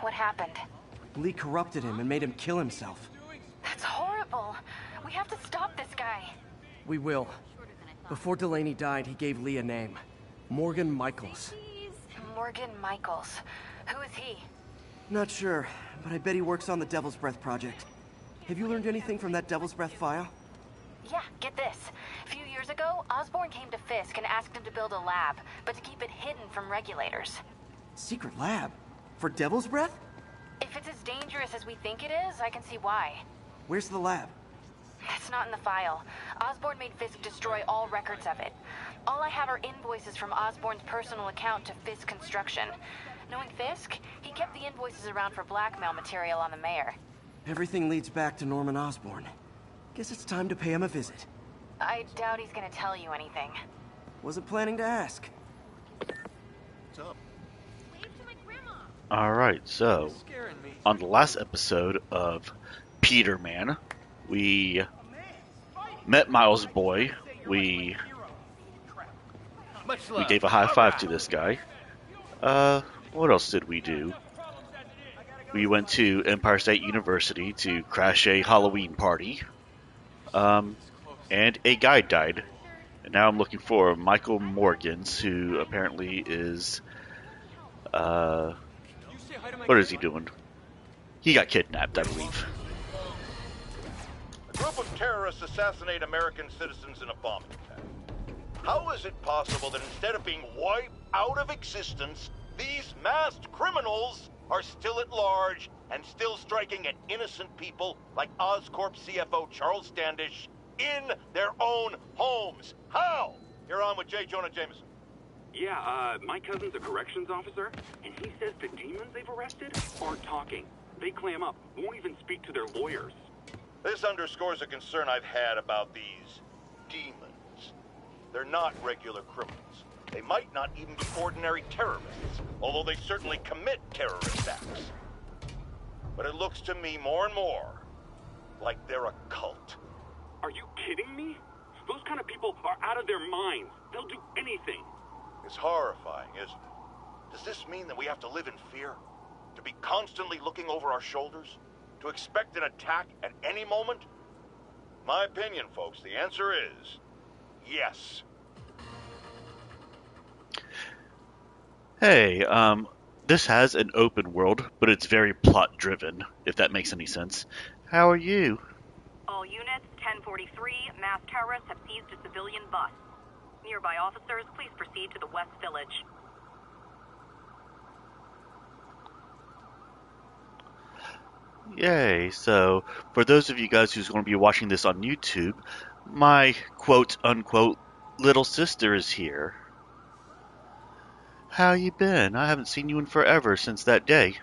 What happened? Lee corrupted him and made him kill himself. That's horrible. We have to stop this guy. We will. Before Delaney died, he gave Lee a name. Morgan Michaels. Morgan Michaels. Who is he? Not sure, but I bet he works on the Devil's Breath project. Have you learned anything from that Devil's Breath file? Yeah, get this. A few years ago, Osborn came to Fisk and asked him to build a lab, but to keep it hidden from regulators. Secret lab? For Devil's Breath? If it's as dangerous as we think it is, I can see why. Where's the lab? That's not in the file. Osborn made Fisk destroy all records of it. All I have are invoices from Osborn's personal account to Fisk Construction. Knowing Fisk, he kept the invoices around for blackmail material on the mayor. Everything leads back to Norman Osborn. Guess it's time to pay him a visit. I doubt he's gonna tell you anything. Wasn't planning to ask. What's up? Alright, so, on the last episode of Peterman, we met Miles Boy. We gave a high five to this guy. What else did we do? We went to Empire State University to crash a Halloween party. And a guy died. And now I'm looking for Michael Morgans, who apparently is, what is he doing? He got kidnapped, I believe. A group of terrorists assassinate American citizens in a bombing attack. How is it possible that instead of being wiped out of existence, these masked criminals are still at large and still striking at innocent people like Oscorp CFO Charles Standish in their own homes? How? You're on with J. Jonah Jameson. Yeah, my cousin's a corrections officer, and he says the demons they've arrested aren't talking. They clam up, won't even speak to their lawyers. This underscores a concern I've had about these demons. They're not regular criminals. They might not even be ordinary terrorists, although they certainly commit terrorist acts. But it looks to me more and more like they're a cult. Are you kidding me? Those kind of people are out of their minds. They'll do anything. It's horrifying, isn't it? Does this mean that we have to live in fear? To be constantly looking over our shoulders? To expect an attack at any moment? My opinion, folks, the answer is yes. Hey, this has an open world, but it's very plot-driven, if that makes any sense. How are you? All units, 1043, mass terrorists have seized a civilian bus. Nearby officers, please proceed to the West Village. Yay, so for those of you guys who's going to be watching this on YouTube, my quote-unquote little sister is here. How you been? I haven't seen you in forever since that day.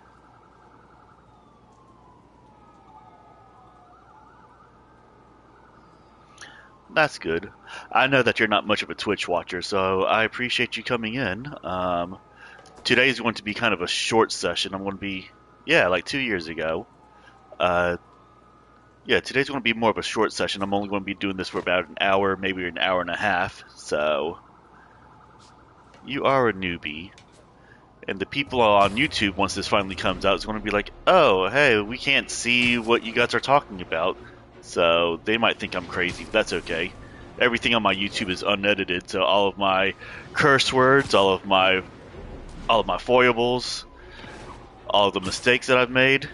That's good. I know that you're not much of a Twitch watcher, so I appreciate you coming in. Today is going to be kind of a short session. I'm going to be, like 2 years ago. Today's going to be more of a short session. I'm only going to be doing this for about an hour, maybe an hour and a half. So, you are a newbie. And the people on YouTube, once this finally comes out, is going to be like, oh, hey, we can't see what you guys are talking about. So they might think I'm crazy, but that's okay. Everything on my YouTube is unedited, so all of my curse words, all of my foibles, all of the mistakes that I've made,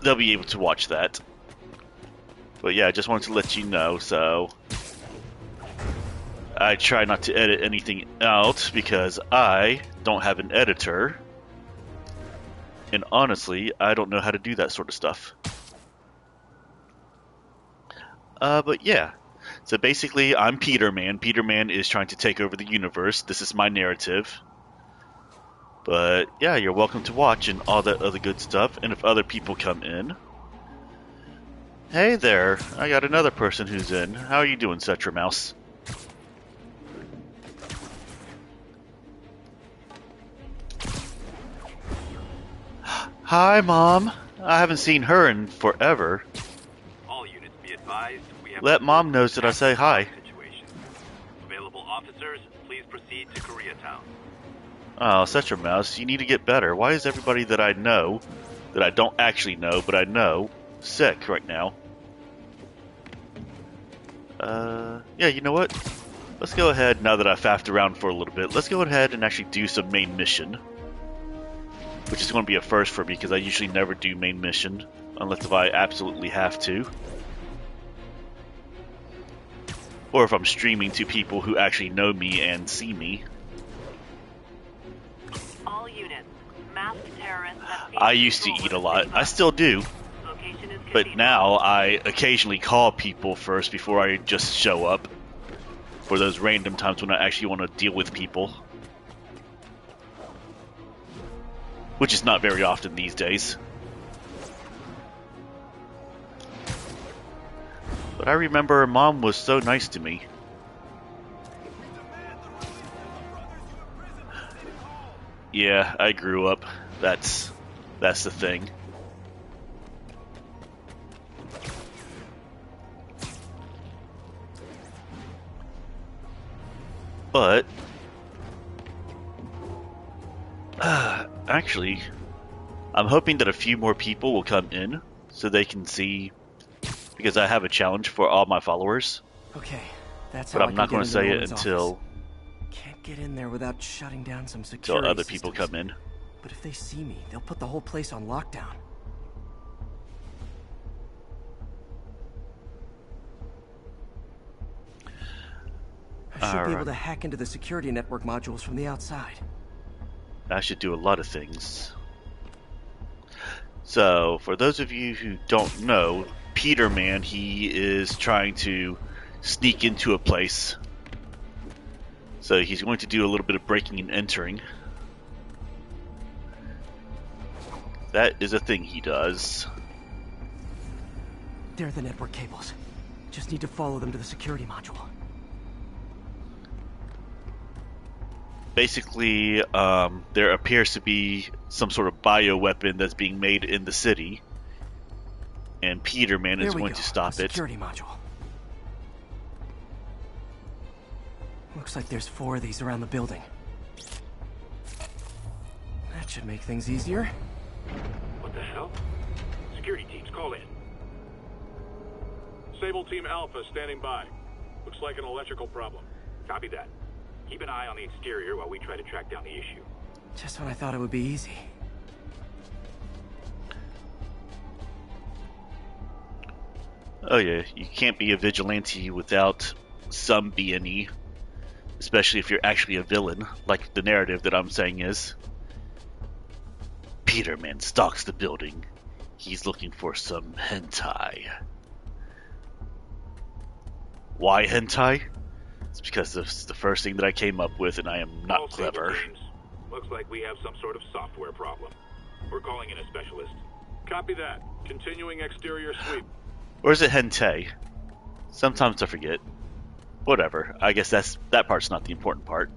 they'll be able to watch that. But yeah, I just wanted to let you know, so I try not to edit anything out because I don't have an editor. And honestly, I don't know how to do that sort of stuff. But yeah, so basically I'm Peterman. Peterman is trying to take over the universe. This is my narrative. But yeah, you're welcome to watch and all that other good stuff. And if other people come in... Hey there, I got another person who's in. How are you doing, Cetra Mouse? Hi, Mom. I haven't seen her in forever. All units be advised. We have Let Mom know that I say hi. situation. Available officers, please proceed to Koreatown. Oh, such a mouse. You need to get better. Why is everybody that I know, that I don't actually know, but I know, sick right now? Yeah, you know what? Let's go ahead, now that I've faffed around for a little bit, let's go ahead and actually do some main mission. Which is going to be a first for me, because I usually never do main mission, unless if I absolutely have to. Or if I'm streaming to people who actually know me and see me. All units, masked terrorists have I used to eat a lot. I still do. Location is But Cathedral. now I occasionally call people first before I just show up. For those random times when I actually want to deal with people. Which is not very often these days. But I remember Mom was so nice to me. Yeah, I grew up. That's the thing. But actually, I'm hoping that a few more people will come in so they can see, because I have a challenge for all my followers. Okay, that's But how I'm not going to say it until Can't get in there without shutting down some security other people systems. come in. But if they see me, they'll put the whole place on lockdown. I should be able to hack into the security network modules from the outside. I should do a lot of things. So, for those of you who don't know, Peterman, he is trying to sneak into a place. So he's going to do a little bit of breaking and entering. That is a thing he does. There are the network cables. Just need to follow them to the security module. Basically, there appears to be some sort of bioweapon that's being made in the city. And Peterman is going to stop it. Security module. Looks like there's 4 of these around the building. That should make things easier. What the hell? Security teams, call in. Sable Team Alpha standing by. Looks like an electrical problem. Copy that. Keep an eye on the exterior while we try to track down the issue. Just when I thought it would be easy. Oh yeah, you can't be a vigilante without some B&E. Especially if you're actually a villain, like the narrative that I'm saying is. Peterman stalks the building. He's looking for some hentai. Why hentai? It's because it's the first thing that I came up with and I am not All Sable clever. teams. Looks like we have some sort of software problem. We're calling in a specialist. Copy that. Continuing exterior sweep. Or is it hentai? Sometimes I forget. Whatever. I guess that part's not the important part.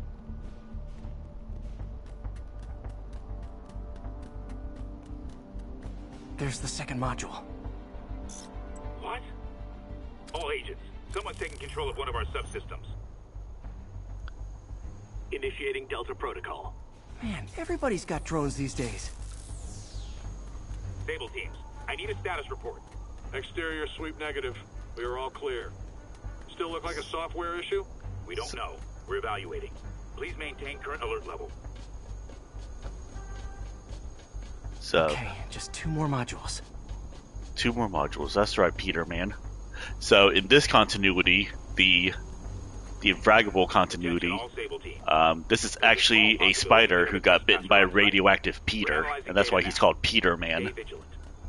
There's the second module. What? All agents, someone's taking control of one of our subsystems. Initiating Delta Protocol. Man, everybody's got drones these days. Sable teams, I need a status report. Exterior sweep negative. We are all clear. Still look like a software issue? We don't know. We're evaluating. Please maintain current alert level. So, Okay, just 2 more modules. 2 more modules. That's right, Peterman. So, in this continuity, the Infraggable continuity, All Sable teams. this is actually a spider who got bitten by a radioactive Peter, and that's why he's called Stay Peterman. vigilant.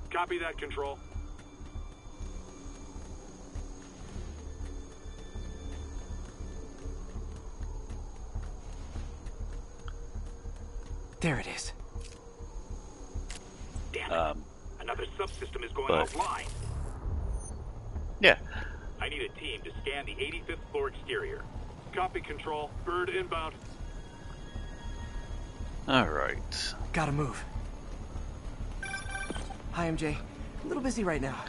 Copy that, Control. There it is. Damn it. Another subsystem is going but- offline. Yeah. I need a team to scan the 85th floor exterior. Copy, Control. Bird inbound. Alright. Gotta move. Hi, MJ. A little busy right now.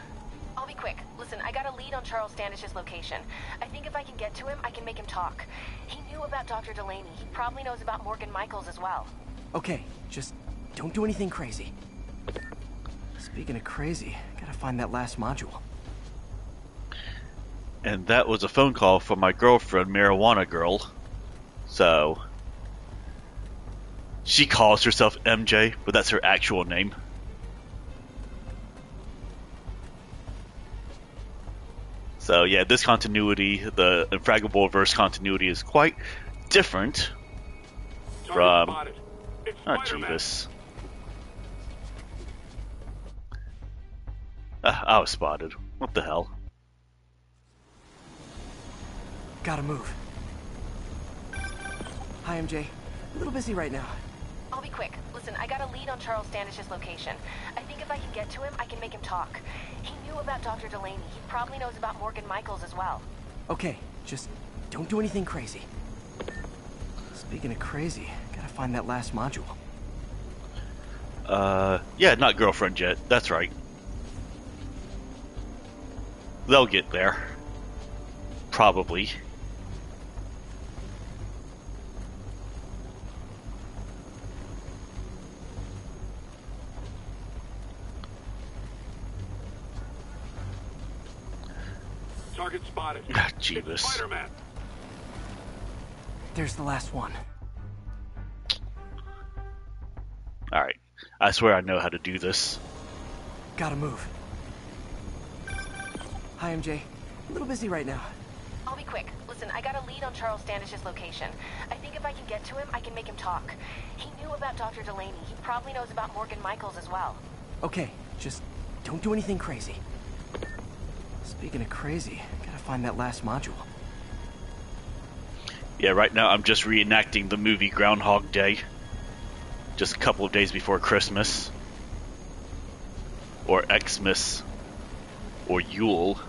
I'll I'll be quick. Listen, I got a lead on Charles Standish's location. I think if I can get to him, I can make him talk. He knew about Dr. Delaney. He probably knows about Morgan Michaels as well. Okay, just don't do anything crazy. Speaking of crazy, gotta find that last module. And that was a phone call from my girlfriend, Marijuana Girl. So, she calls herself MJ, but that's her actual name. So yeah, this continuity, the Infraggable Verse continuity, is quite different from... Oh, Jeebus. I was spotted. What the hell? Gotta move. Hi, MJ. A little busy right now. I'll be quick. Listen, I got a lead on Charles Standish's location. I think if I can get to him, I can make him talk. He knew about Dr. Delaney. He probably knows about Morgan Michaels as well. Okay, just don't do anything crazy. Speaking of crazy, gotta find that last module. Yeah, not girlfriend yet. That's right. They'll get there. Probably. Target spotted. Jeebus. Spider-Man. There's the last one. Alright. I swear I know how to do this. Gotta move. Hi, MJ. A little busy right now. I'll be quick. Listen, I got a lead on Charles Standish's location. I think if I can get to him, I can make him talk. He knew about Dr. Delaney. He probably knows about Morgan Michaels as well. Okay, just don't do anything crazy. Speaking of crazy, gotta find that last module. Yeah, right now I'm just reenacting the movie Groundhog Day. Just a couple of days before Christmas. Or Xmas. Or Yule.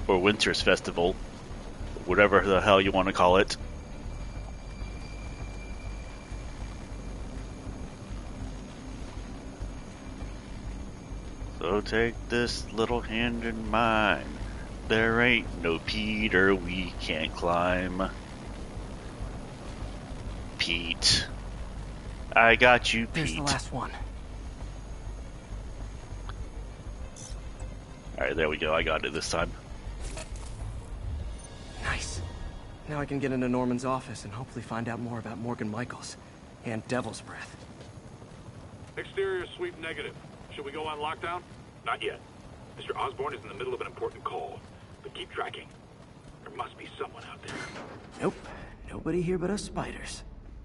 Or Winter's Festival. Whatever the hell you want to call it. So take this little hand in mine. There ain't no Peter we can't climb. Pete. I got you, Pete. There's the last one. Alright, there we go. I got it this time. Nice. Now I can get into Norman's office and hopefully find out more about Morgan Michaels and Devil's Breath. Exterior sweep negative. Should we go on lockdown? Not yet. Mr. Osborn is in the middle of an important call, but keep tracking. There must be someone out there. Nope. Nobody here but us spiders.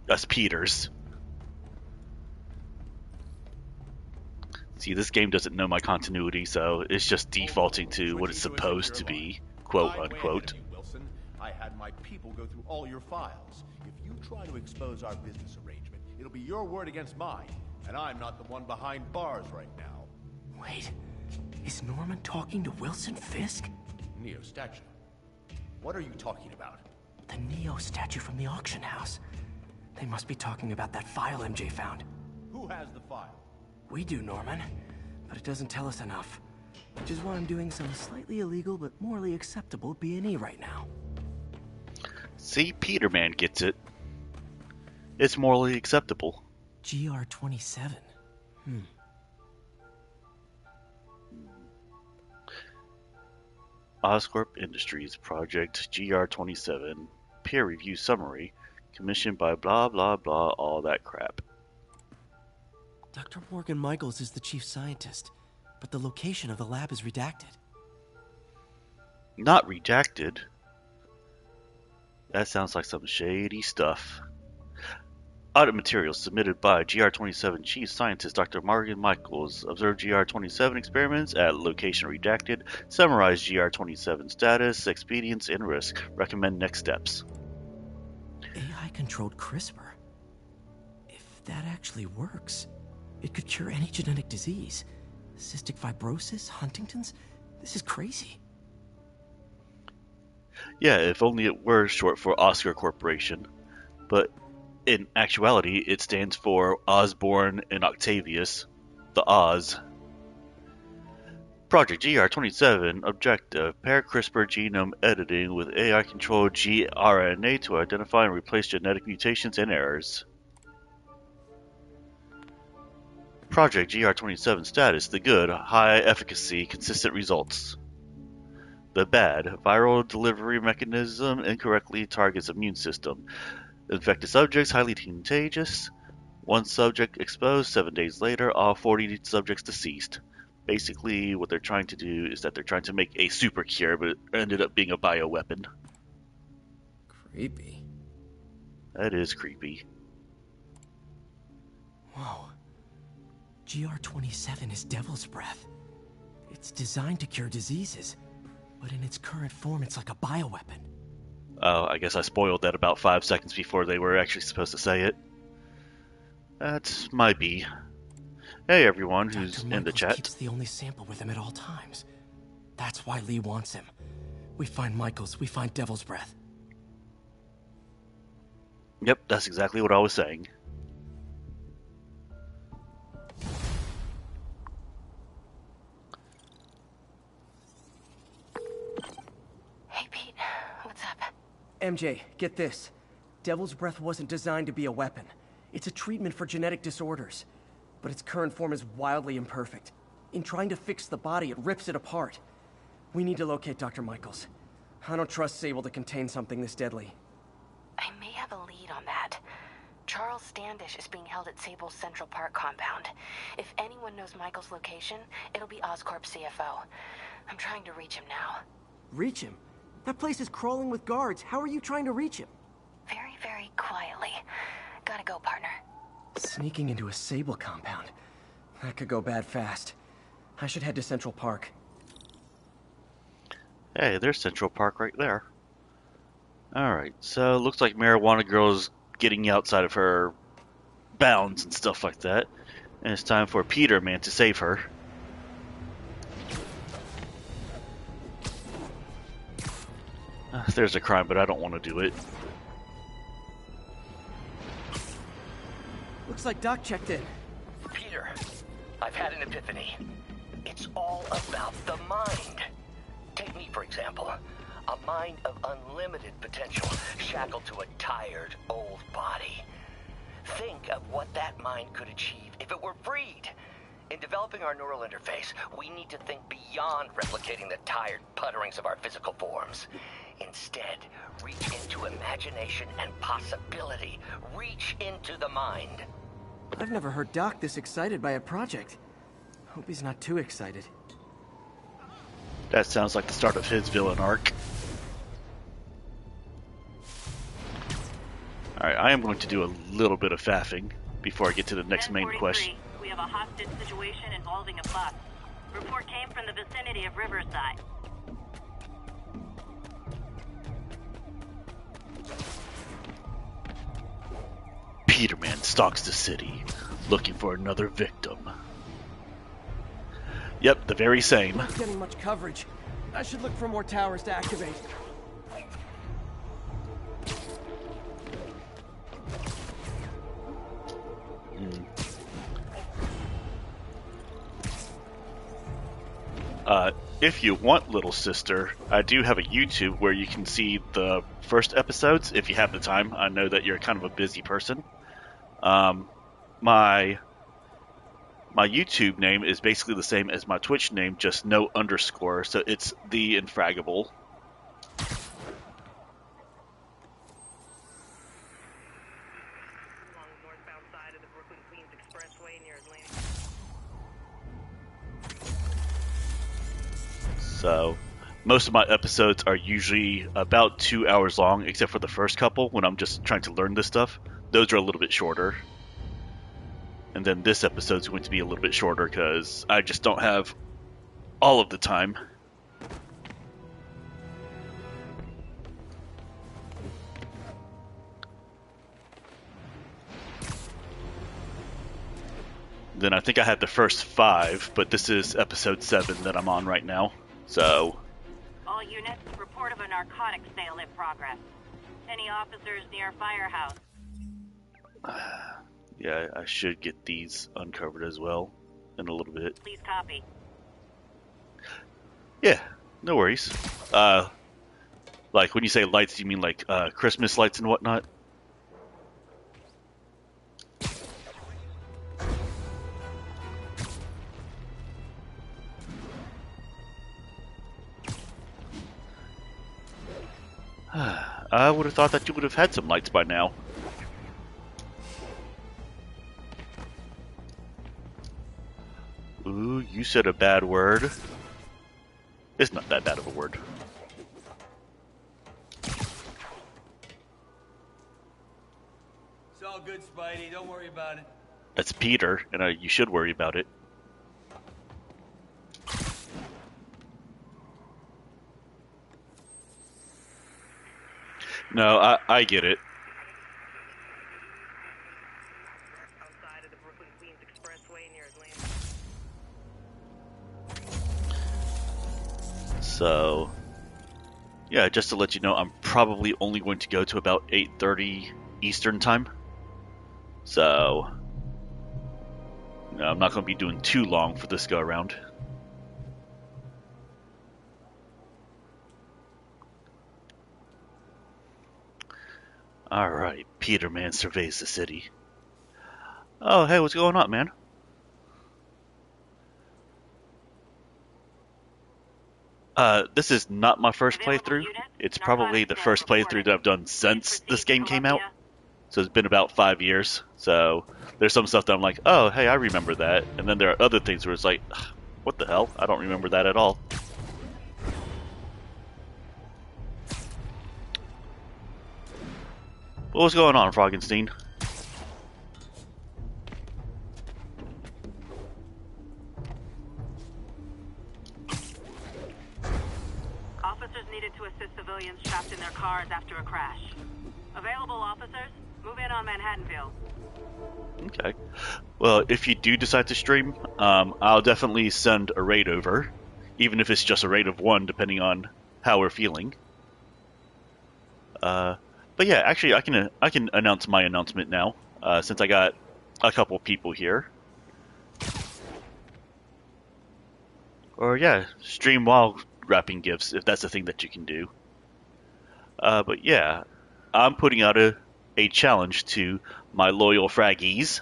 Us Peters. See, this game doesn't know my continuity, so it's just defaulting to what it's supposed to be, quote unquote. Wilson, I had my people go through all your files. If you try to expose our business arrangement, it'll be your word against mine, and I'm not the one behind bars right now. Wait, is Norman talking to Wilson Fisk? Neo statue. What are you talking about? The Neo statue from the auction house. They must be talking about that file MJ found. Who has the file? We do, Norman, but it doesn't tell us enough. Which is why I'm doing some slightly illegal but morally acceptable B&E right now. See, Peterman gets it. It's morally acceptable. GR27. Oscorp Industries Project GR27 Peer Review Summary commissioned by blah blah blah all that crap. Dr. Morgan Michaels is the chief scientist, but the location of the lab is redacted. Not redacted. That sounds like some shady stuff. Audit materials submitted by GR27 Chief Scientist Dr. Morgan Michaels. Observe GR27 experiments at location redacted. Summarize GR27 status, expedience, and risk. Recommend next steps. AI-controlled CRISPR. If that actually works, it could cure any genetic disease. Cystic fibrosis, Huntington's. This is crazy. Yeah, if only it were short for Oscar Corporation. But in actuality, it stands for Osborn and Octavius, the Oz. Project GR27 objective: pair CRISPR genome editing with AI-controlled gRNA to identify and replace genetic mutations and errors. Project GR27 status: the good, high efficacy, consistent results. The bad, viral delivery mechanism incorrectly targets immune system. Infected subjects highly contagious. One subject exposed, 7 days later, all 40 subjects deceased. Basically, what they're trying to do is that they're trying to make a super cure, but it ended up being a bioweapon. Creepy. That is creepy. Whoa. GR27 is Devil's Breath. It's designed to cure diseases, but in its current form, it's like a bioweapon. Oh, I guess I spoiled that about 5 seconds before they were actually supposed to say it. That might be. Hey everyone who's Dr. in the chat. Keeps the only sample with him at all times. That's why Lee wants him. We find Michaels, we find Devil's Breath. Yep, that's exactly what I was saying. Hey, Pete. What's up? MJ, get this. Devil's Breath wasn't designed to be a weapon. It's a treatment for genetic disorders. But its current form is wildly imperfect. In trying to fix the body, it rips it apart. We need to locate Dr. Michaels. I don't trust Sable to contain something this deadly. I may have a lead on that. Charles Standish is being held at Sable's Central Park compound. If anyone knows Michael's location, it'll be Oscorp's CFO. I'm trying to reach him now. Reach him? That place is crawling with guards. How are you trying to reach him? Very, very quietly. Gotta go, partner. Sneaking into a Sable compound. That could go bad fast. I should head to Central Park. Hey, there's Central Park right there. Alright, so looks like Marijuana Girl's getting outside of her bounds and stuff like that. And it's time for Peter Man to save her. There's a crime, but I don't want to do it. Looks like Doc checked in. Peter, I've had an epiphany. It's all about the mind. Take me, for example. A mind of unlimited potential, shackled to a tired, old body. Think of what that mind could achieve if it were freed. In developing our neural interface, we need to think beyond replicating the tired putterings of our physical forms. Instead, reach into imagination and possibility. Reach into the mind. I've never heard Doc this excited by a project. Hope he's not too excited. That sounds like the start of his villain arc. Alright, I am going to do a little bit of faffing before I get to the next main quest. We have a hostage situation involving a bus. Report came from the vicinity of Riverside. Peterman stalks the city, looking for another victim. Yep, the very same. Not getting much coverage. I should look for more towers to activate. If you want, little sister, I do have a YouTube where you can see the first episodes if you have the time. I know that you're kind of a busy person. My YouTube name is basically the same as my Twitch name, just no underscore, so it's The Infraggable. So, most of my episodes are usually about 2 hours long, except for the first couple when I'm just trying to learn this stuff. Those are a little bit shorter. And then this episode's going to be a little bit shorter because I just don't have all of the time. Then I think I had the first 5, but this is episode 7 that I'm on right now. So, all units, report of a narcotics sale in progress. Any officers near Firehouse? Yeah, I should get these uncovered as well in a little bit. Please copy. Yeah, no worries. Like when you say lights, you mean like Christmas lights and whatnot? I would have thought that you would have had some lights by now. Ooh, you said a bad word. It's not that bad of a word. It's all good, Spidey. Don't worry about it. That's Peter, and you should worry about it. No, I get it. Outside of the Brooklyn-Queens Expressway near Atlanta. So, yeah, just to let you know, I'm probably only going to go to about 8:30 Eastern time. So, no, I'm not going to be doing too long for this go around. Alright, Peter Man surveys the city. Oh, hey, what's going on, man? This is not my first playthrough. It's probably the first playthrough that I've done since this game came out. So it's been about 5 years. So there's some stuff that I'm like, oh, hey, I remember that. And then there are other things where it's like, what the hell? I don't remember that at all. What's going on, Froggenstein? Officers needed to assist civilians trapped in their cars after a crash. Available officers, move in on Manhattanville. Okay. Well, if you do decide to stream, I'll definitely send a raid over, even if it's just a raid of 1, depending on how we're feeling. But yeah, actually, I can announce my announcement now, since I got a couple people here. Or yeah, stream while wrapping gifts, if that's a thing that you can do. But yeah, I'm putting out a challenge to my loyal fraggies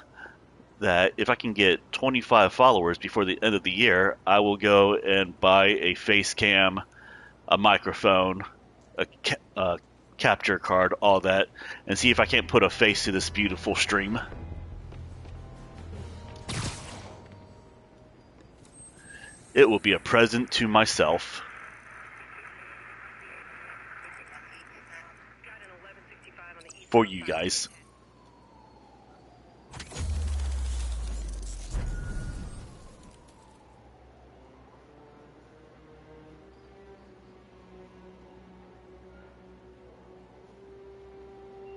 that if I can get 25 followers before the end of the year, I will go and buy a face cam, a microphone, a capture card, all that, and see if I can't put a face to this beautiful stream. It will be a present to myself. For you guys.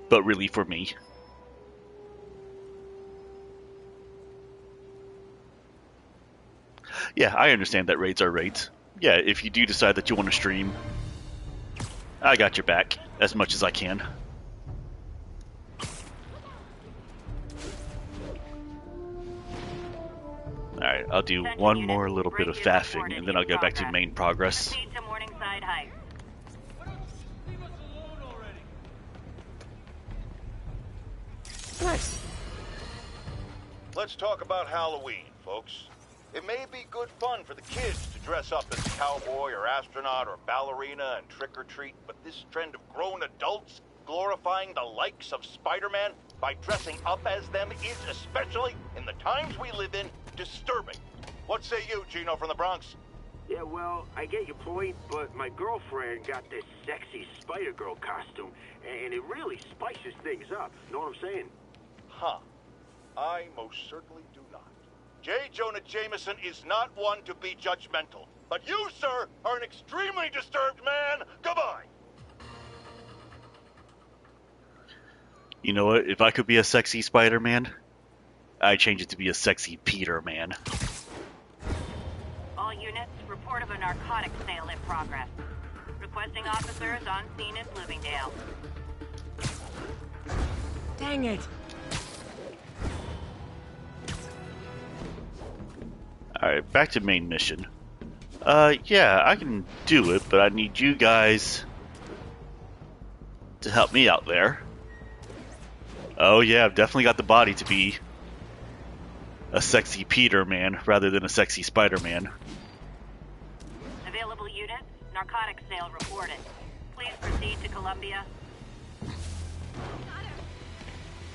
But really for me. Yeah, I understand that raids are raids. Yeah, if you do decide that you want to stream, I got your back as much as I can. Alright, I'll do one more little bit of faffing, and then I'll go back to main progress. Nice. Let's talk about Halloween, folks. It may be good fun for the kids to dress up as cowboy or astronaut or ballerina and trick-or-treat, but this trend of grown adults glorifying the likes of Spider-Man by dressing up as them is, especially in the times we live in, disturbing. What say you, Gino from the Bronx? Yeah, well, I get your point, but my girlfriend got this sexy Spider-Girl costume, and it really spices things up. Know what I'm saying? Huh. I most certainly do not. J. Jonah Jameson is not one to be judgmental. But you, sir, are an extremely disturbed man. Goodbye. You know what? If I could be a sexy Spider-Man, I'd change it to be a sexy Peter-Man. All units, report of a narcotics sale in progress. Requesting officers on scene in Bloomingdale. Dang it! Alright, back to main mission. Yeah, I can do it, but I need you guys to help me out there. Oh yeah, I've definitely got the body to be a sexy Peter Man rather than a sexy Spider-Man. Available units, narcotics sale reported. Please proceed to Columbia.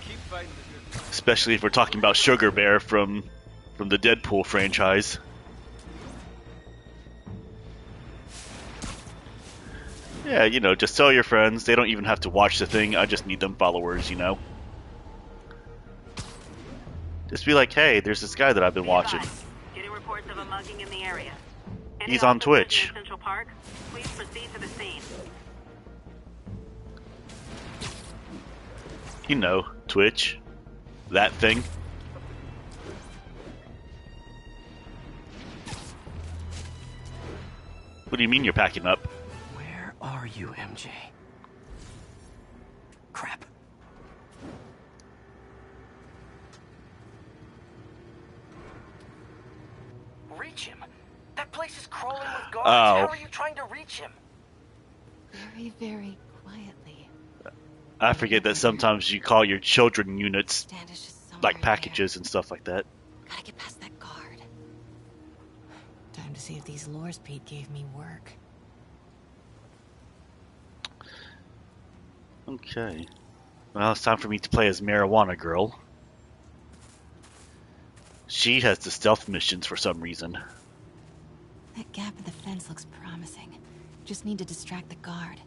Keep fighting the good. Especially if we're talking about Sugar Bear from the Deadpool franchise. Yeah, you know, just tell your friends. They don't even have to watch the thing. I just need them followers, you know. Just be like, hey, there's this guy that I've been watching. Getting reports of a mugging in the area. He's on Twitch. In Central Park, please proceed to the scene. You know, Twitch. That thing. What do you mean you're packing up? Where are you, MJ? Crap. Reach him. That place is crawling with guards. Oh. How are you trying to reach him? Very, very quietly. I forget that sometimes you call your children units Standish is somewhere like packages and stuff like that. Gotta get past that guard. Time to see if these lures Pete gave me work. Okay. Well, it's time for me to play as Marijuana Girl. She has the stealth missions for some reason. That gap in the fence looks promising. Just need to distract the guard.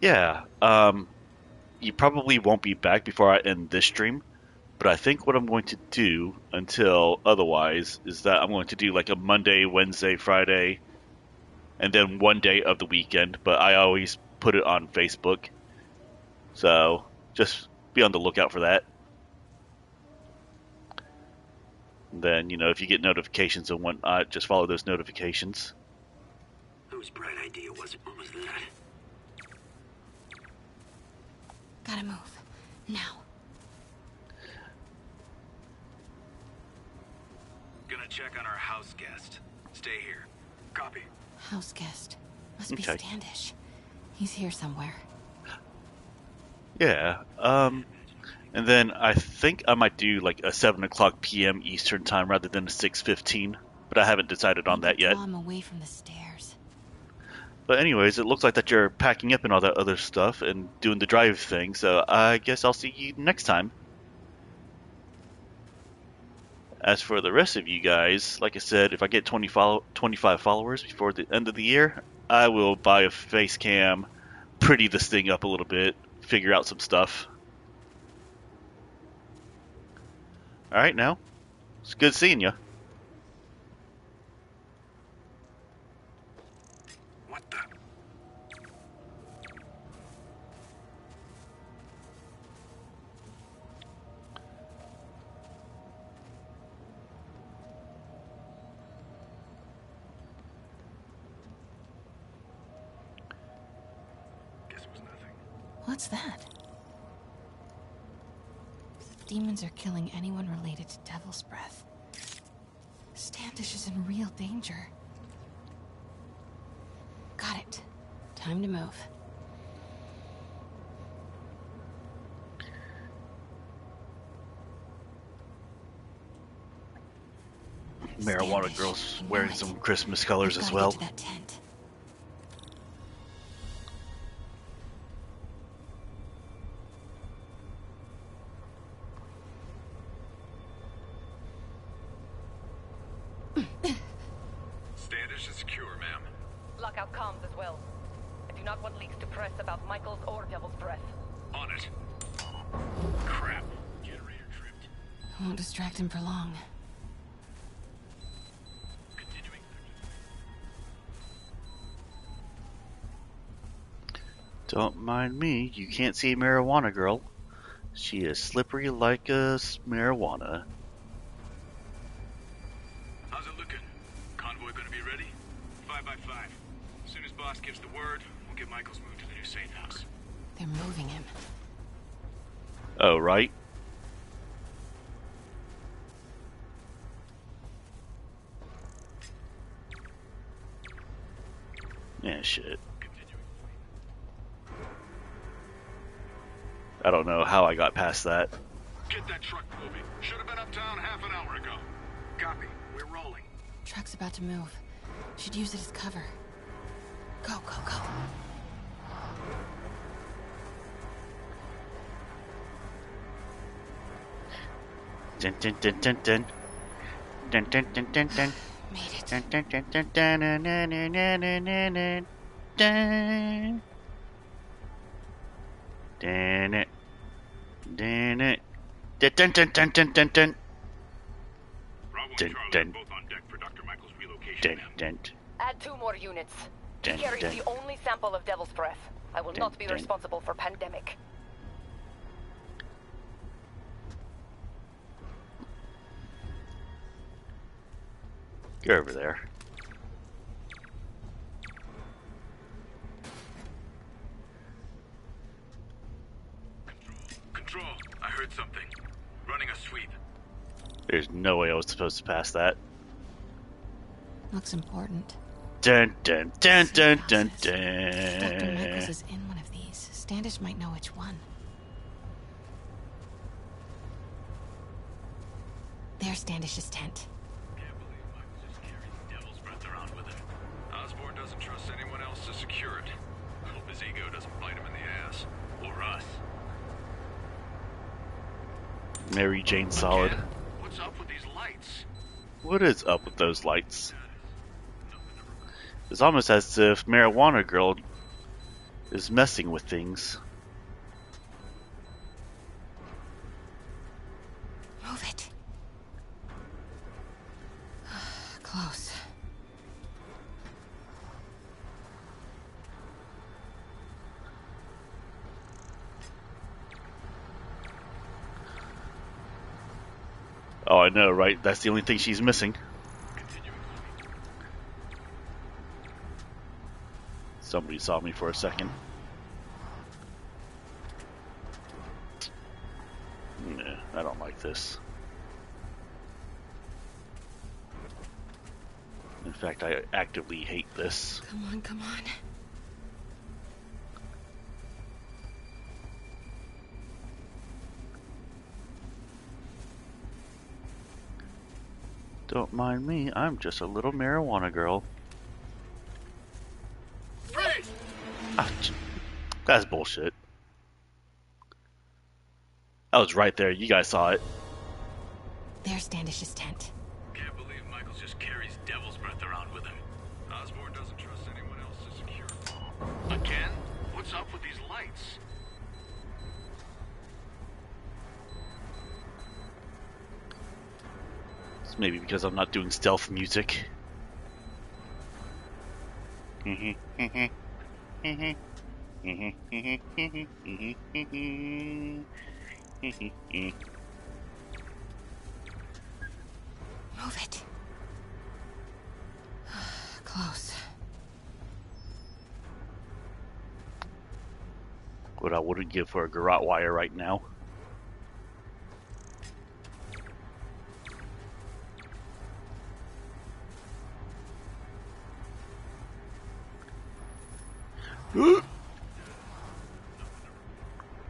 Yeah, you probably won't be back before I end this stream, but I think what I'm going to do until otherwise is that I'm going to do like a Monday, Wednesday, Friday, and then one day of the weekend, but I always put it on Facebook. So, just be on the lookout for that. And then, you know, if you get notifications and whatnot, just follow those notifications. Whose bright idea was it? What was that? Gotta move. Now. Gonna check on our house guest. Stay here. Copy. House guest. Must be Okay. Standish. He's here somewhere. Yeah, and then I think I might do like a 7 o'clock p.m. Eastern time rather than a 6:15, but I haven't decided on that yet. Draw him away from the stairs. But anyways, it looks like that you're packing up and all that other stuff and doing the drive thing, so I guess I'll see you next time. As for the rest of you guys, like I said, if I get 25 followers before the end of the year, I will buy a face cam, pretty this thing up a little bit, figure out some stuff. Alright now, it's good seeing you. What the? Guess it was nothing. What's that? Demons are killing anyone related to Devil's Breath. Standish is in real danger. Got it. Time to move. Marijuana Standish, Girl's you know wearing it. some Christmas colors We've as gotta well. get to that tent. Standish is secure, ma'am. Lockout comms as well. I do not want leaks to press about Michael's or Devil's Breath. On it. Crap. Generator tripped. I won't distract him for long. Continuing. Don't mind me, you can't see Marijuana Girl. She is slippery like a marijuana. How's it looking? Convoy gonna be ready? 5 by 5. As soon as boss gives the word, we'll get Michael's moved to the new safe house. They're moving him. Oh, right. Yeah, shit. I don't know how I got past that. Get that truck moving. Should have been uptown half an hour ago. Copy. We're rolling. Truck's about to move. Should use it as cover. Go, go, go. Dun dun dun dun dun. Dun dun dun dun dun. Made it. Dun dun dun dun dun dun dun dun dun dun dun. Dun it. Dun it. Dun dun dun dun dun dun dun. Dun dun. Dun dun. Add 2 more units. Dun, He carries dun. the only sample of Devil's Breath. I will Dun, not be dun. responsible for pandemic. Get over there. Control, I heard something. Running a sweep. There's no way I was supposed to pass that. Looks important. Dun dun dun dun dun Dr. Michaels dun. is in one of these. Standish might know which one. There's Standish's tent. Can't believe Michael just carries Devil's Breath around with him. Osborn doesn't trust anyone else to secure it. Hope his ego doesn't bite him in the ass. Or us. Mary Jane Solid. Again? What's up with these lights? What is up with those lights? It's almost as if Marijuana Girl is messing with things. Move it. Close. Oh, I know, right? That's the only thing she's missing. Somebody saw me for a second. Nah, I don't like this. In fact, I actively hate this. Come on, come on. Don't mind me, I'm just a little marijuana girl. Ouch. That's bullshit. That was right there, you guys saw it. There's Standish's tent. Can't believe Michael just carries Devil's Breath around with him. Osborn doesn't trust anyone else to secure it. Again? What's up with these lights? It's maybe because I'm not doing stealth music. Move it. Close. What I wouldn't give for a garrote wire right now.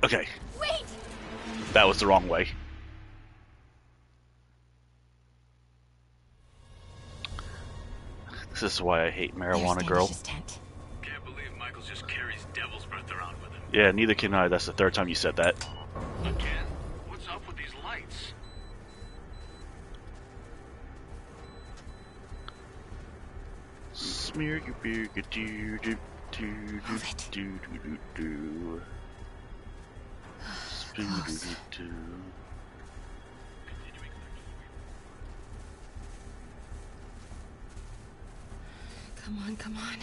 Okay. Wait! That was the wrong way. This is why I hate Marijuana Girl. Tent. Can't believe Michael just carries Devil's Breath around with him. Yeah, neither can I. That's the third time you said that. Again? What's up with these lights? Smear your beer, do do do do do do do. Do. Come on, come on.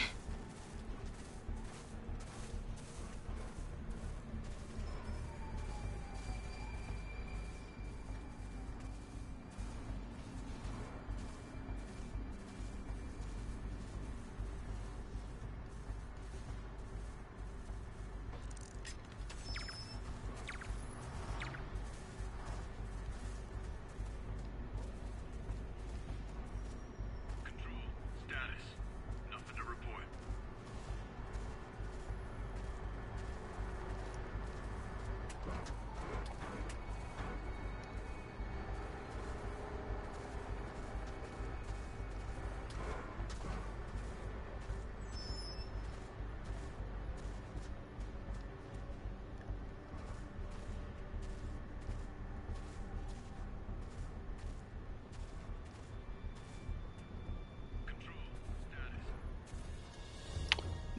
Control. Status. Nothing to report.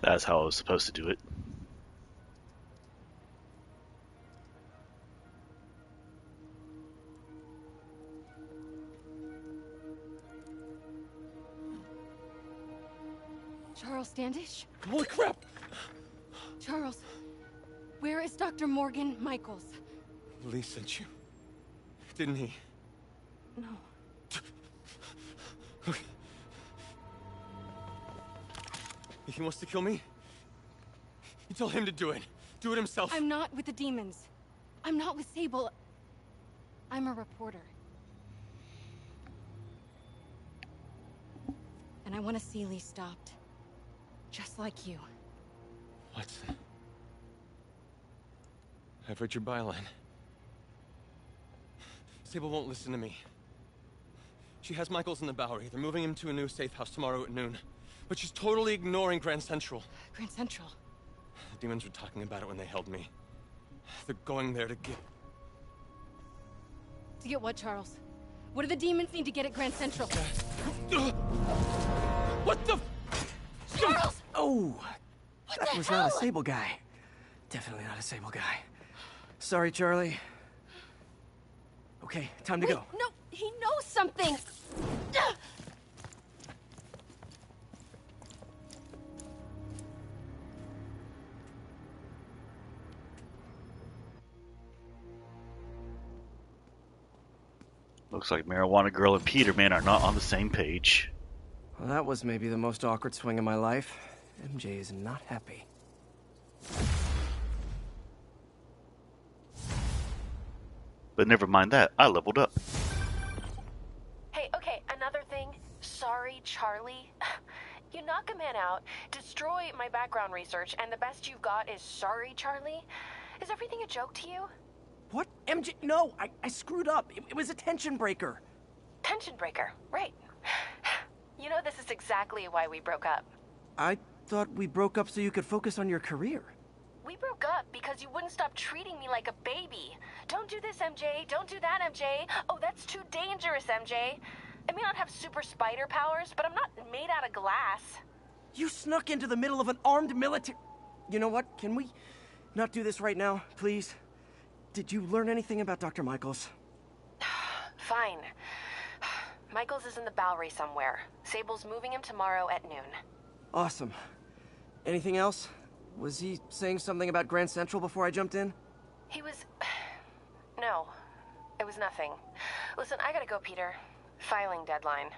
That's how I was supposed to do it. Charles Standish? Holy crap! Charles, where is Dr. Morgan Michaels? Lee sent you. Didn't he? No. If he wants to kill me, you tell him to do it. Do it himself. I'm not with the demons. I'm not with Sable. I'm a reporter. And I want to see Lee stopped. Just like you. Watson. I've read your byline. Sable won't listen to me. She has Michaels in the Bowery. They're moving him to a new safe house tomorrow at noon. But she's totally ignoring Grand Central. Grand Central? The demons were talking about it when they held me. They're going there to get... To get what, Charles? What do the demons need to get at Grand Central? What the... Charles! Oh! What That the was hell? not a Sable guy. Definitely not a Sable guy. Sorry, Charlie. Okay, time to Wait, go. No, he knows something! Looks like Marijuana Girl and Peter Man are not on the same page. Well, that was maybe the most awkward swing of my life. MJ is not happy. But never mind that, I leveled up. Hey, okay, another thing. Sorry, Charlie. You knock a man out, destroy my background research, and the best you've got is sorry, Charlie? Is everything a joke to you? What? MJ? No, I screwed up. It was a tension breaker. Tension breaker, right. You know, this is exactly why we broke up. I thought we broke up so you could focus on your career. We broke up because you wouldn't stop treating me like a baby. Don't do this, MJ. Don't do that, MJ. Oh, that's too dangerous, MJ. I may not have super spider powers, but I'm not made out of glass. You snuck into the middle of an armed military... You know what? Can we not do this right now, please? Did you learn anything about Dr. Michaels? Fine. Michaels is in the Bowery somewhere. Sable's moving him tomorrow at noon. Awesome. Anything else? Was he saying something about Grand Central before I jumped in? He was... No. It was nothing. Listen, I gotta go, Peter. Filing deadline.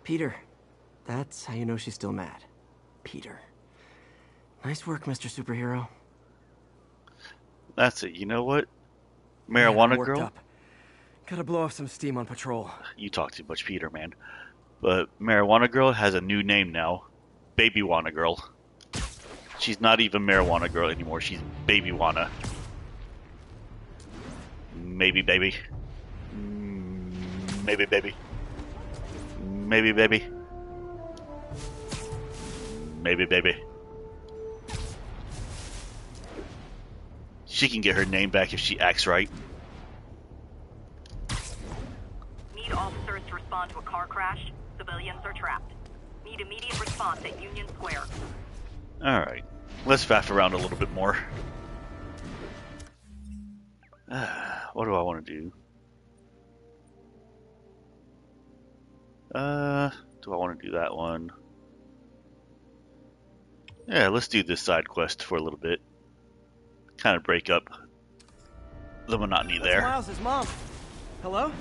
Peter. That's how you know she's still mad. Peter. Nice work, Mr. Superhero. That's it, you know what? Marijuana Girl? Up. Gotta blow off some steam on patrol. You talk too much, Peter, man. But Marijuana Girl has a new name now. Babywana Girl. She's not even Marijuana Girl anymore, she's Babywana. Maybe baby. Maybe baby. Maybe baby. Maybe baby. She can get her name back if she acts right. Need officers to respond to a car crash. Civilians are trapped. Need immediate response at Union Square. Alright. Let's faff around a little bit more. What do I want to do? Do I want to do that one? Yeah, let's do this side quest for a little bit. Kind of break up the monotony there. That's Miles' mom. Hello?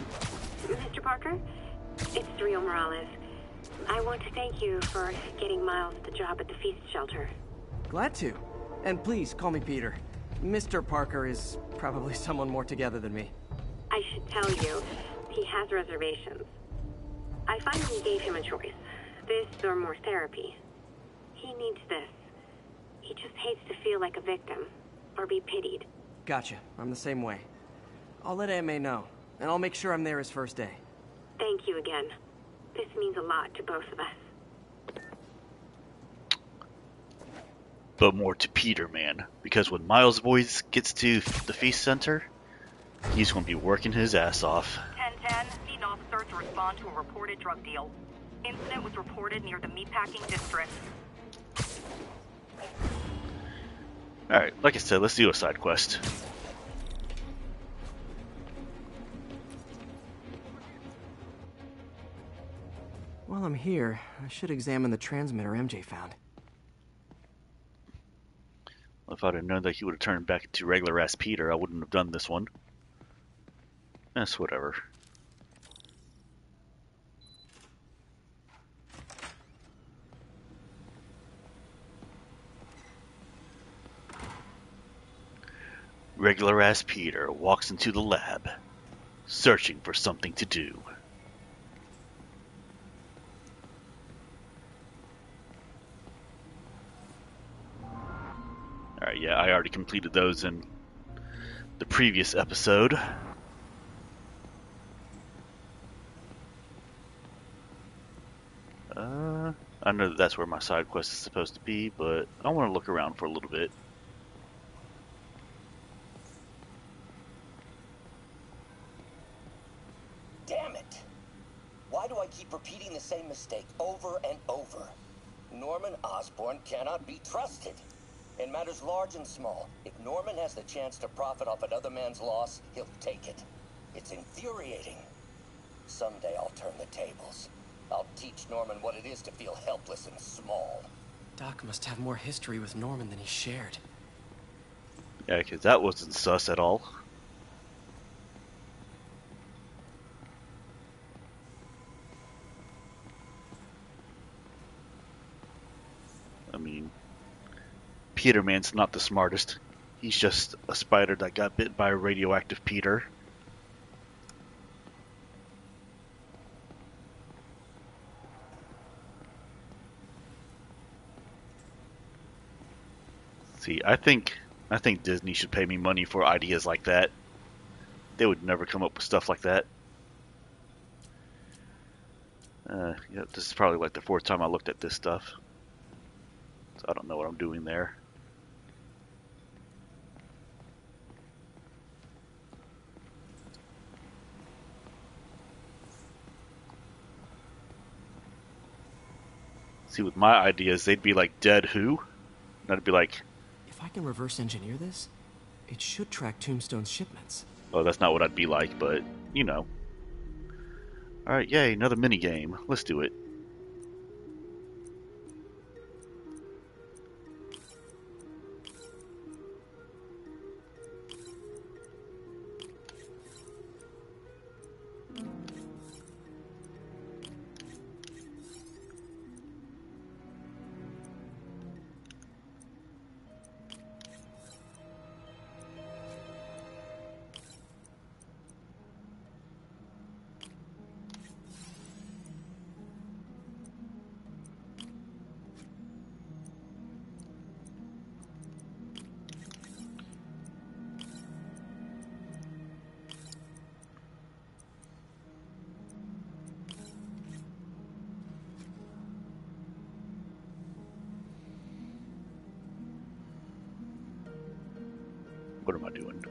Mr. Parker? It's Rio Morales. I want to thank you for getting Miles the job at the feast shelter. Glad to. And please, call me Peter. Mr. Parker is probably someone more together than me. I should tell you, he has reservations. I finally gave him a choice. This or more therapy. He needs this. He just hates to feel like a victim. Or be pitied. Gotcha. I'm the same way. I'll let Aunt May know. And I'll make sure I'm there his first day. Thank you again. This means a lot to both of us. But more to Peter, man. Because when Miles Boys gets to the Feast Center, he's going to be working his ass off. 1010, need an officer to respond to a reported drug deal. Incident was reported near the meatpacking district. Alright, like I said, let's do a side quest. While I'm here, I should examine the transmitter MJ found. If I'd have known that he would have turned back into regular-ass Peter, I wouldn't have done this one. That's whatever. Regular-ass Peter walks into the lab, searching for something to do. Alright, yeah, I already completed those in the previous episode. I know that that's where my side quest is supposed to be, but I want to look around for a little bit. Damn it! Why do I keep repeating the same mistake over and over? Norman Osborn cannot be trusted. In matters large and small, if Norman has the chance to profit off another man's loss, he'll take it. It's infuriating. Someday I'll turn the tables. I'll teach Norman what it is to feel helpless and small. Doc must have more history with Norman than he shared. Yeah, because that wasn't sus at all. I mean, Peter Man's not the smartest. He's just a spider that got bit by a radioactive Peter. See, I think Disney should pay me money for ideas like that. They would never come up with stuff like that. Yeah, this is probably like the 4th time I looked at this stuff. So I don't know what I'm doing there. See, with my ideas, they'd be like, dead who? And I'd be like, if I can reverse engineer this, it should track Tombstone's shipments. Oh, that's not what I'd be like, but, you know. Alright, yay, another minigame. Let's do it. What am I doing?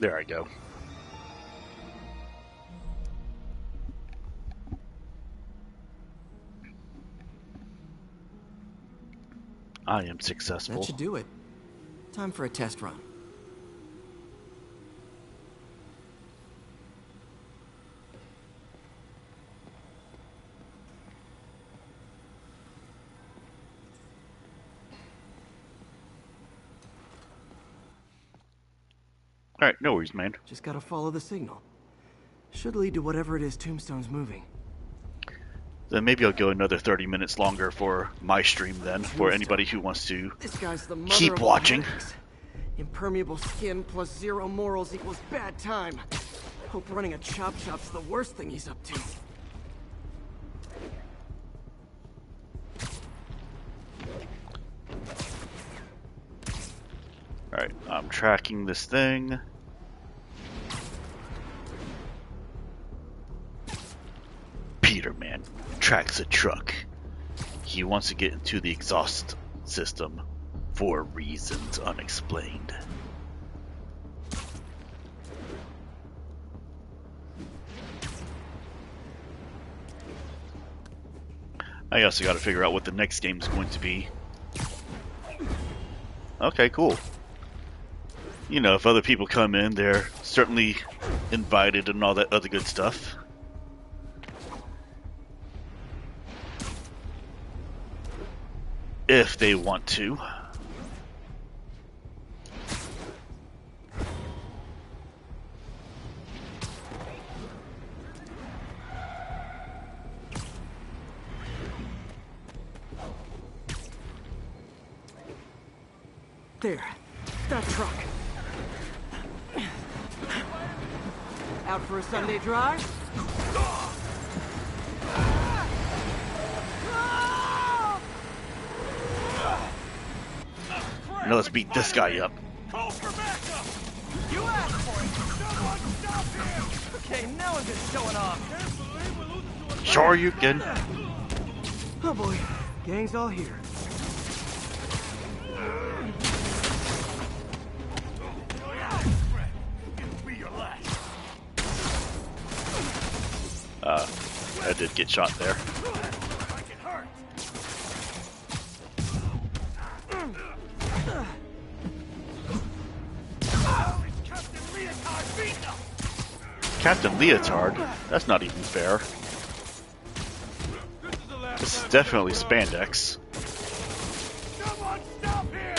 There I go. I am successful. That should do it. Time for a test run. Alright, no worries, man. Just gotta follow the signal. Should lead to whatever it is Tombstone's moving. Then maybe I'll go another 30 minutes longer for my stream then, for anybody who wants to This guy's the mother keep of all watching. headaches. Impermeable skin plus 0 morals equals bad time. Hope running a chop shop's the worst thing he's up to. Alright, I'm tracking this thing. Peterman tracks a truck. He wants to get into the exhaust system for reasons unexplained. I also got to figure out what the next game is going to be. Okay, cool. You know, if other people come in, they're certainly invited and all that other good stuff. If they want to. There. That truck. Out for a Sunday drive? Now let's beat this guy up. Call for backup! You asked for it! Someone stop him! Okay, now I'm just showing off. Sure you can. Oh boy, gang's all here. I did get shot there. Captain Leotard? That's not even fair. This is definitely spandex. Someone stop him!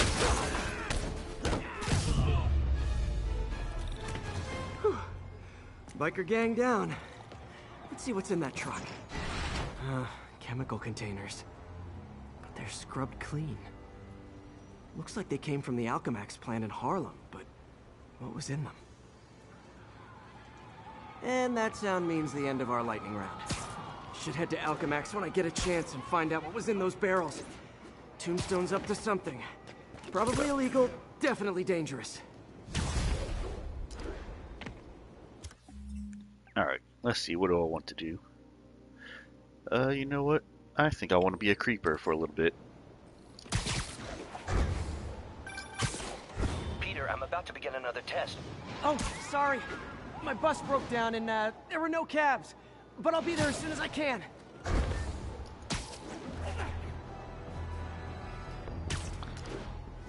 Biker gang down. Let's see what's in that truck. Chemical containers. But they're scrubbed clean. Looks like they came from the Alchemax plant in Harlem, but what was in them? And that sound means the end of our lightning round. Should head to Alchemax when I get a chance and find out what was in those barrels. Tombstone's up to something. Probably illegal, definitely dangerous. Alright, let's see, what do I want to do? You know what? I think I want to be a creeper for a little bit. Peter, I'm about to begin another test. Oh, sorry. My bus broke down and there were no cabs. But I'll be there as soon as I can.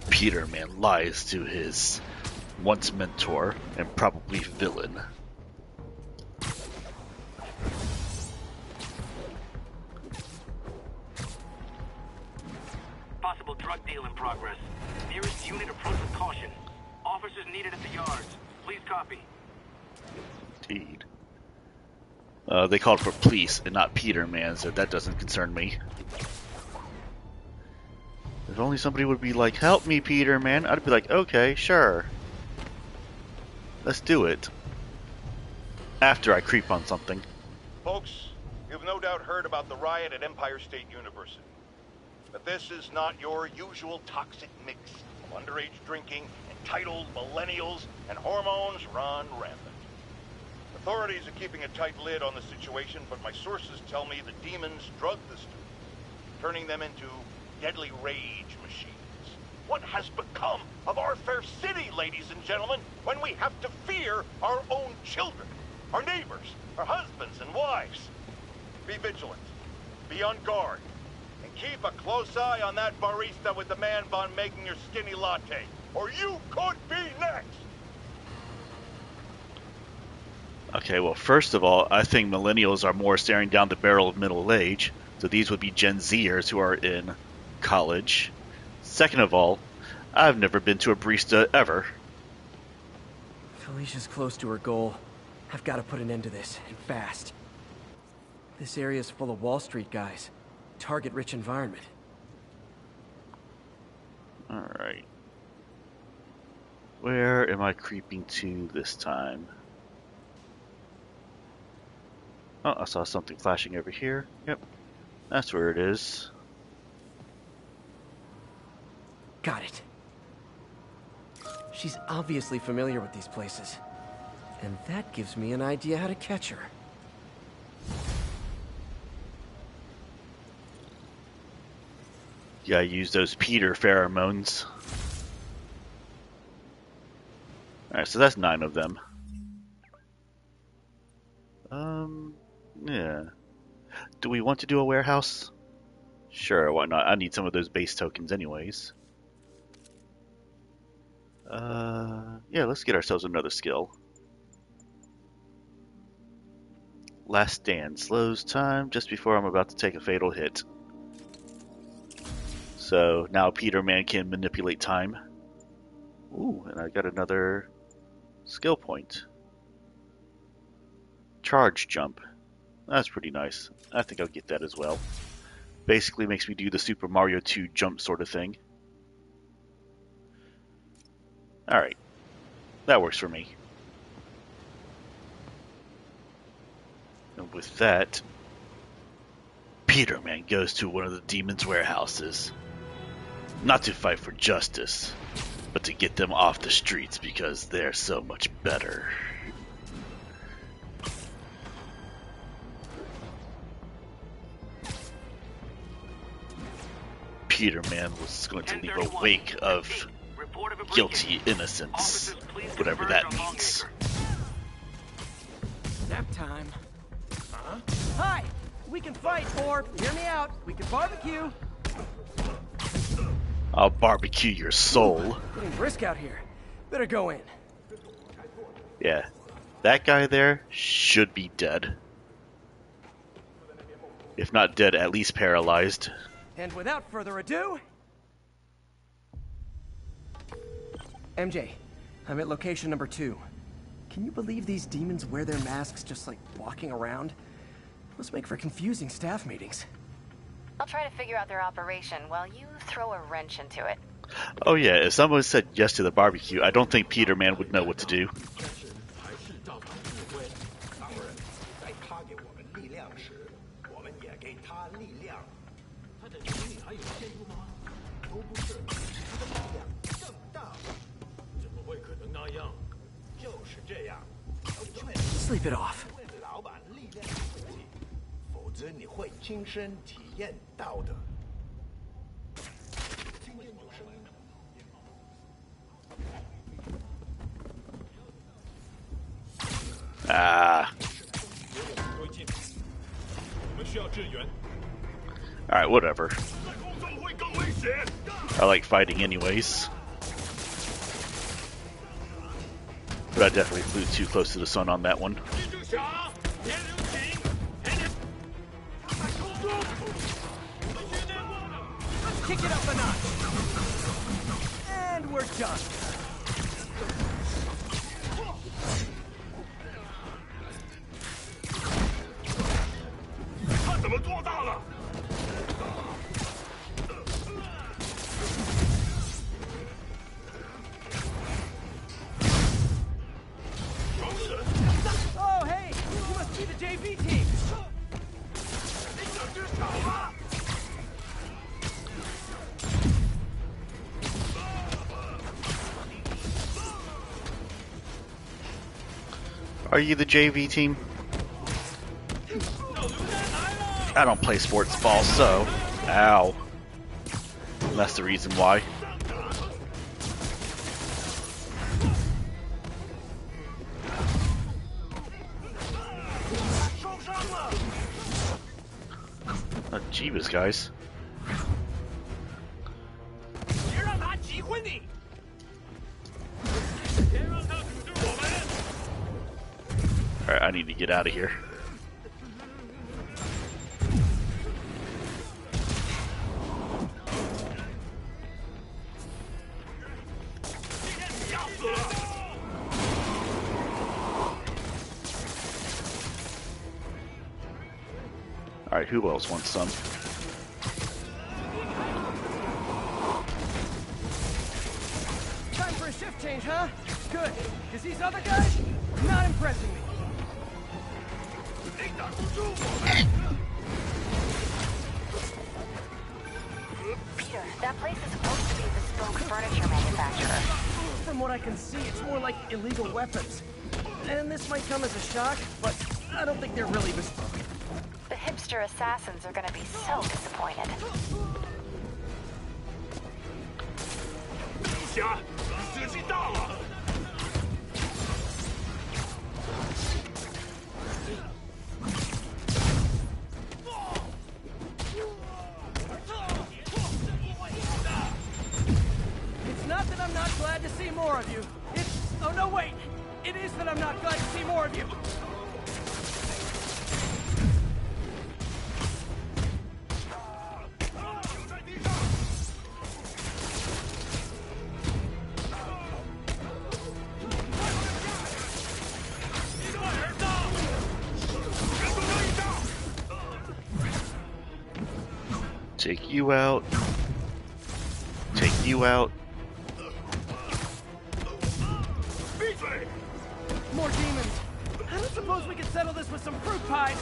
Peterman lies to his once mentor and probably villain. Possible drug deal in progress. Nearest unit approach with caution. Officers needed at the yards. Please copy. Indeed. They called for police and not Peterman, so that doesn't concern me. If only somebody would be like, help me, Peterman, I'd be like, okay, sure. Let's do it. After I creep on something. Folks, you've no doubt heard about the riot at Empire State University. But this is not your usual toxic mix of underage drinking, entitled millennials, and hormones run rampant. Authorities are keeping a tight lid on the situation, but my sources tell me the demons drug the students, turning them into deadly rage machines. What has become of our fair city, ladies and gentlemen, when we have to fear our own children, our neighbors, our husbands and wives? Be vigilant, be on guard, and keep a close eye on that barista with the man bun making your skinny latte, or you could be next! Okay, well, first of all, I think millennials are more staring down the barrel of middle age, so these would be Gen Zers who are in college. Second of all, I've never been to a barista ever. Felicia's close to her goal. I've got to put an end to this, and fast. This area's full of Wall Street guys. Target-rich environment. Alright. Where am I creeping to this time? Oh, I saw something flashing over here. Yep, that's where it is. Got it. She's obviously familiar with these places. And that gives me an idea how to catch her. Yeah, use those Peter pheromones. Alright, so that's 9 of them. Yeah. Do we want to do a warehouse? Sure, why not? I need some of those base tokens anyways. Yeah, let's get ourselves another skill. Last Stand. Slows time just before I'm about to take a fatal hit. So now Peter Man can manipulate time. Ooh, and I got another skill point. Charge jump. That's pretty nice. I think I'll get that as well. Basically makes me do the Super Mario 2 jump sort of thing. Alright. That works for me. And with that, Peter Man goes to one of the demons' warehouses. Not to fight for justice, but to get them off the streets because they're so much better. Peter Man was going to leave a wake of guilty innocence, whatever that means. Nap time. Hi! We can fight, or, hear me out, we can barbecue. I'll barbecue your soul. Getting brisk out here. Better go in. Yeah, that guy there should be dead. If not dead, at least paralyzed. And without further ado... MJ, I'm at location number 2. Can you believe these demons wear their masks just like walking around? Must make for confusing staff meetings. I'll try to figure out their operation while you throw a wrench into it. Oh yeah, if someone said yes to the barbecue, I don't think Peter Man would know what to do. Sleep it off. Ah. Alright, whatever. I like fighting anyways. But I definitely flew too close to the sun on that one. Let's kick it up a notch. And we're done. Oh, hey! You must be the JV team! Are you the JV team? I don't play sports ball, so... Ow. That's the reason why. Oh, Jeebus, guys. Alright, I need to get out of here. Alright, who else wants some? Time for a shift change, huh? Good, because these other guys, not impressing me. Peter, that place is supposed to be a bespoke furniture manufacturer. From what I can see, it's more like illegal weapons. And this might come as a shock, but I don't think they're really bespoke. The hipster assassins are gonna be so disappointed. 侠，时机到了！ It's not that I'm not glad to see more of you. It's... Oh, no, wait. It is that I'm not glad to see more of you. Take you out. Take you out. More demons. I don't suppose we could settle this with some fruit pies.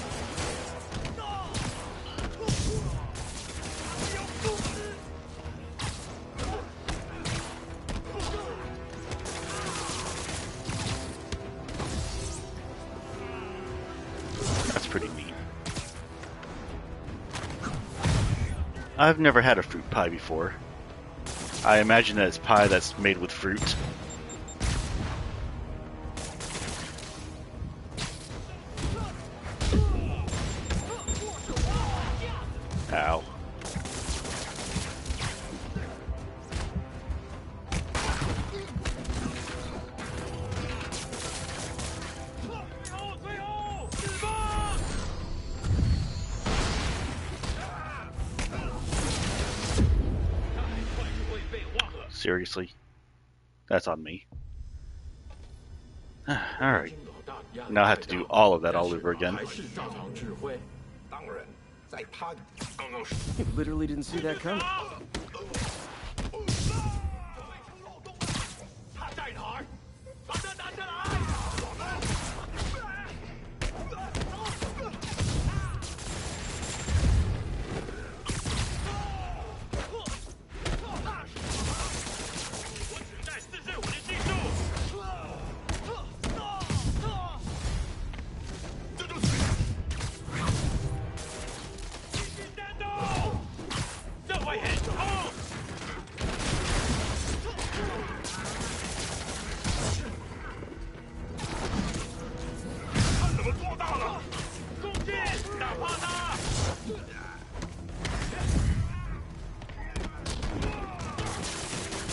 That's pretty neat. I've never had a fruit pie before. I imagine that it's pie that's made with fruit. Ow. Seriously? That's on me. Alright. Now I have to do all of that all over again. You literally didn't see that coming.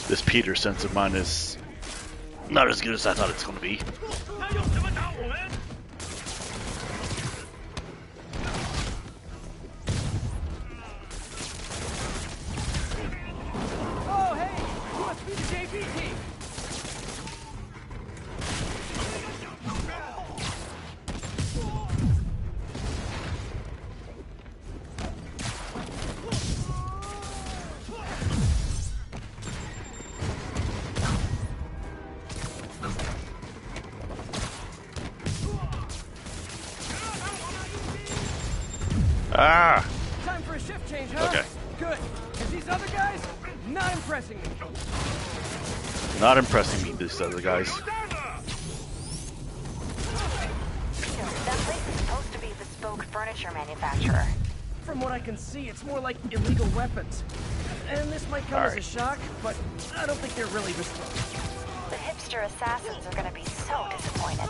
This Peter sense of mine is not as good as I thought it's going to be. Oh, hey! You must be the JP team! Ah! Time for a shift change, huh? Okay. Good. And these other guys, not impressing me. Not impressing me, these other guys. Peter, that place is supposed to be a bespoke furniture manufacturer. From what I can see, it's more like illegal weapons. And this might come as a shock, but I don't think they're really bespoke. The hipster assassins are gonna be so disappointed.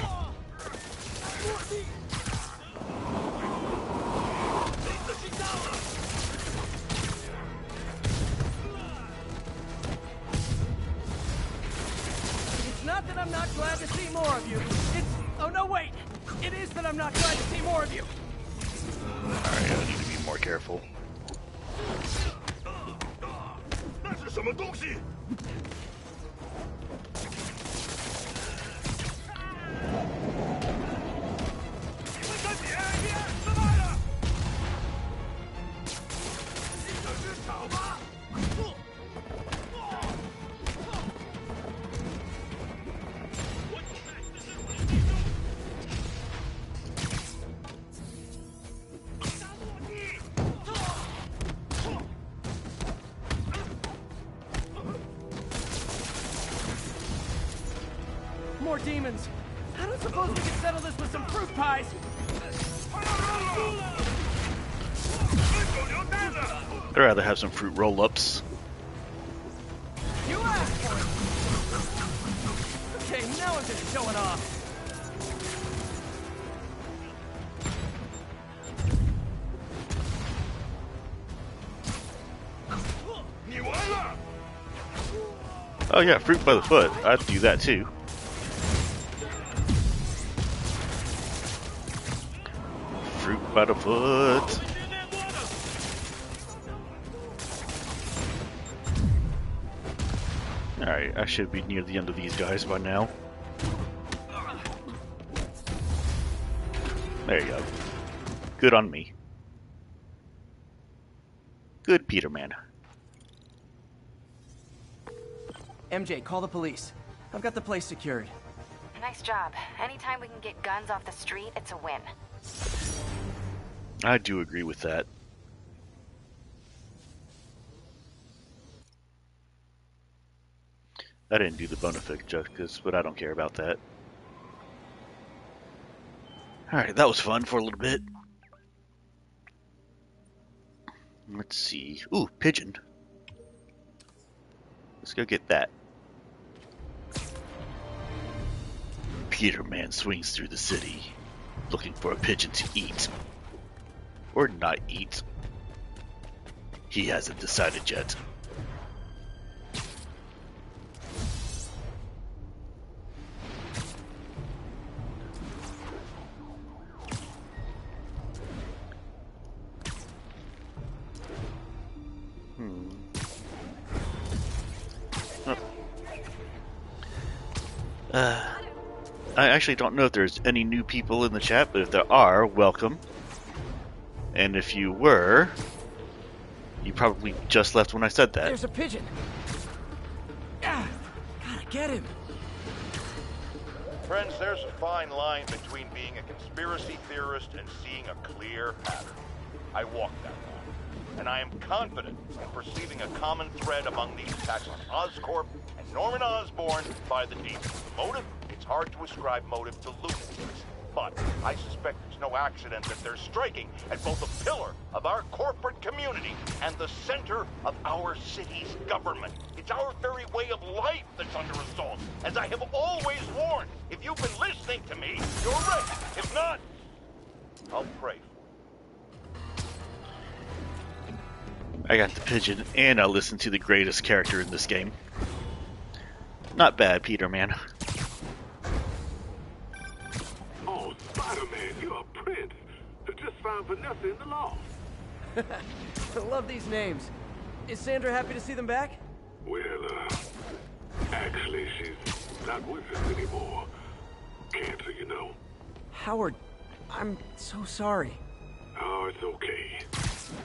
It's not that I'm not glad to see more of you. It's... Oh, no, wait. It is that I'm not glad to see more of you. Alright, I need to be more careful. 那是什么东西？ It's more demons. I don't suppose we can settle this with some fruit pies. I'd rather have some fruit roll-ups. You asked for it. Okay, now I'm just showing off. Oh yeah, fruit by the foot. I'd do that too. Fruit by the foot. Alright, I should be near the end of these guys by now. There you go. Good on me. Good Peterman. MJ, call the police. I've got the place secured. Nice job. Anytime we can get guns off the street, it's a win. I do agree with that. I didn't do the Bonafide justice, but I don't care about that. Alright, that was fun for a little bit. Let's see. Ooh, pigeon. Let's go get that. Peterman swings through the city, looking for a pigeon to eat. Or not eat. He hasn't decided yet. I actually don't know if there's any new people in the chat, but if there are, welcome. And if you were, you probably just left when I said that. There's a pigeon. Ah, gotta get him. Friends, there's a fine line between being a conspiracy theorist and seeing a clear pattern. I walk that line, and I am confident in perceiving a common thread among these attacks on Oscorp and Norman Osborn by the demons. Motive? It's hard to ascribe motive to lunatics, but I suspect it's no accident that they're striking at both a pillar of our corporate community and the center of our city's government. It's our very way of life that's under assault, as I have always warned. If you've been listening to me, you're right. If not, I'll pray for you. I got the pigeon, and I listened to the greatest character in this game. Not bad, Peterman. Oh, Spider-Man, you're a prince. I just found Vanessa in the loft. I love these names. Is Sandra happy to see them back? Well, actually, she's not with us anymore. Cancer, you know. Howard, I'm so sorry. Oh, it's okay.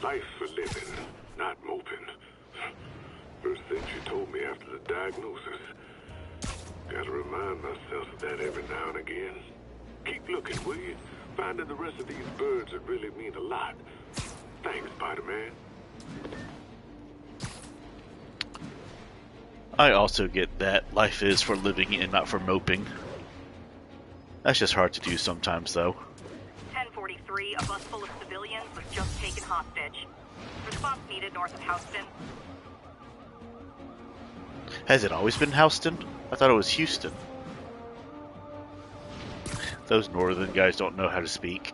Life's for living, not moping. First thing she told me after the diagnosis. Gotta remind myself of that every now and again. Keep looking, will you? Finding the rest of these birds that really mean a lot. Thanks, Spider-Man. I also get that life is for living and not for moping. That's just hard to do sometimes, though. 1043, a bus full of civilians was just taken hostage. Response needed north of Houston. Has it always been Houston? I thought it was Houston. Those northern guys don't know how to speak.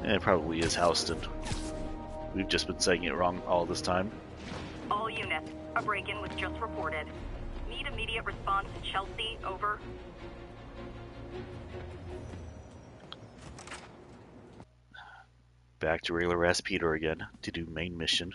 It probably is Houston. We've just been saying it wrong all this time. All units, a break-in was just reported. Need immediate response to Chelsea, over. Back to regular ass Peter again to do main mission.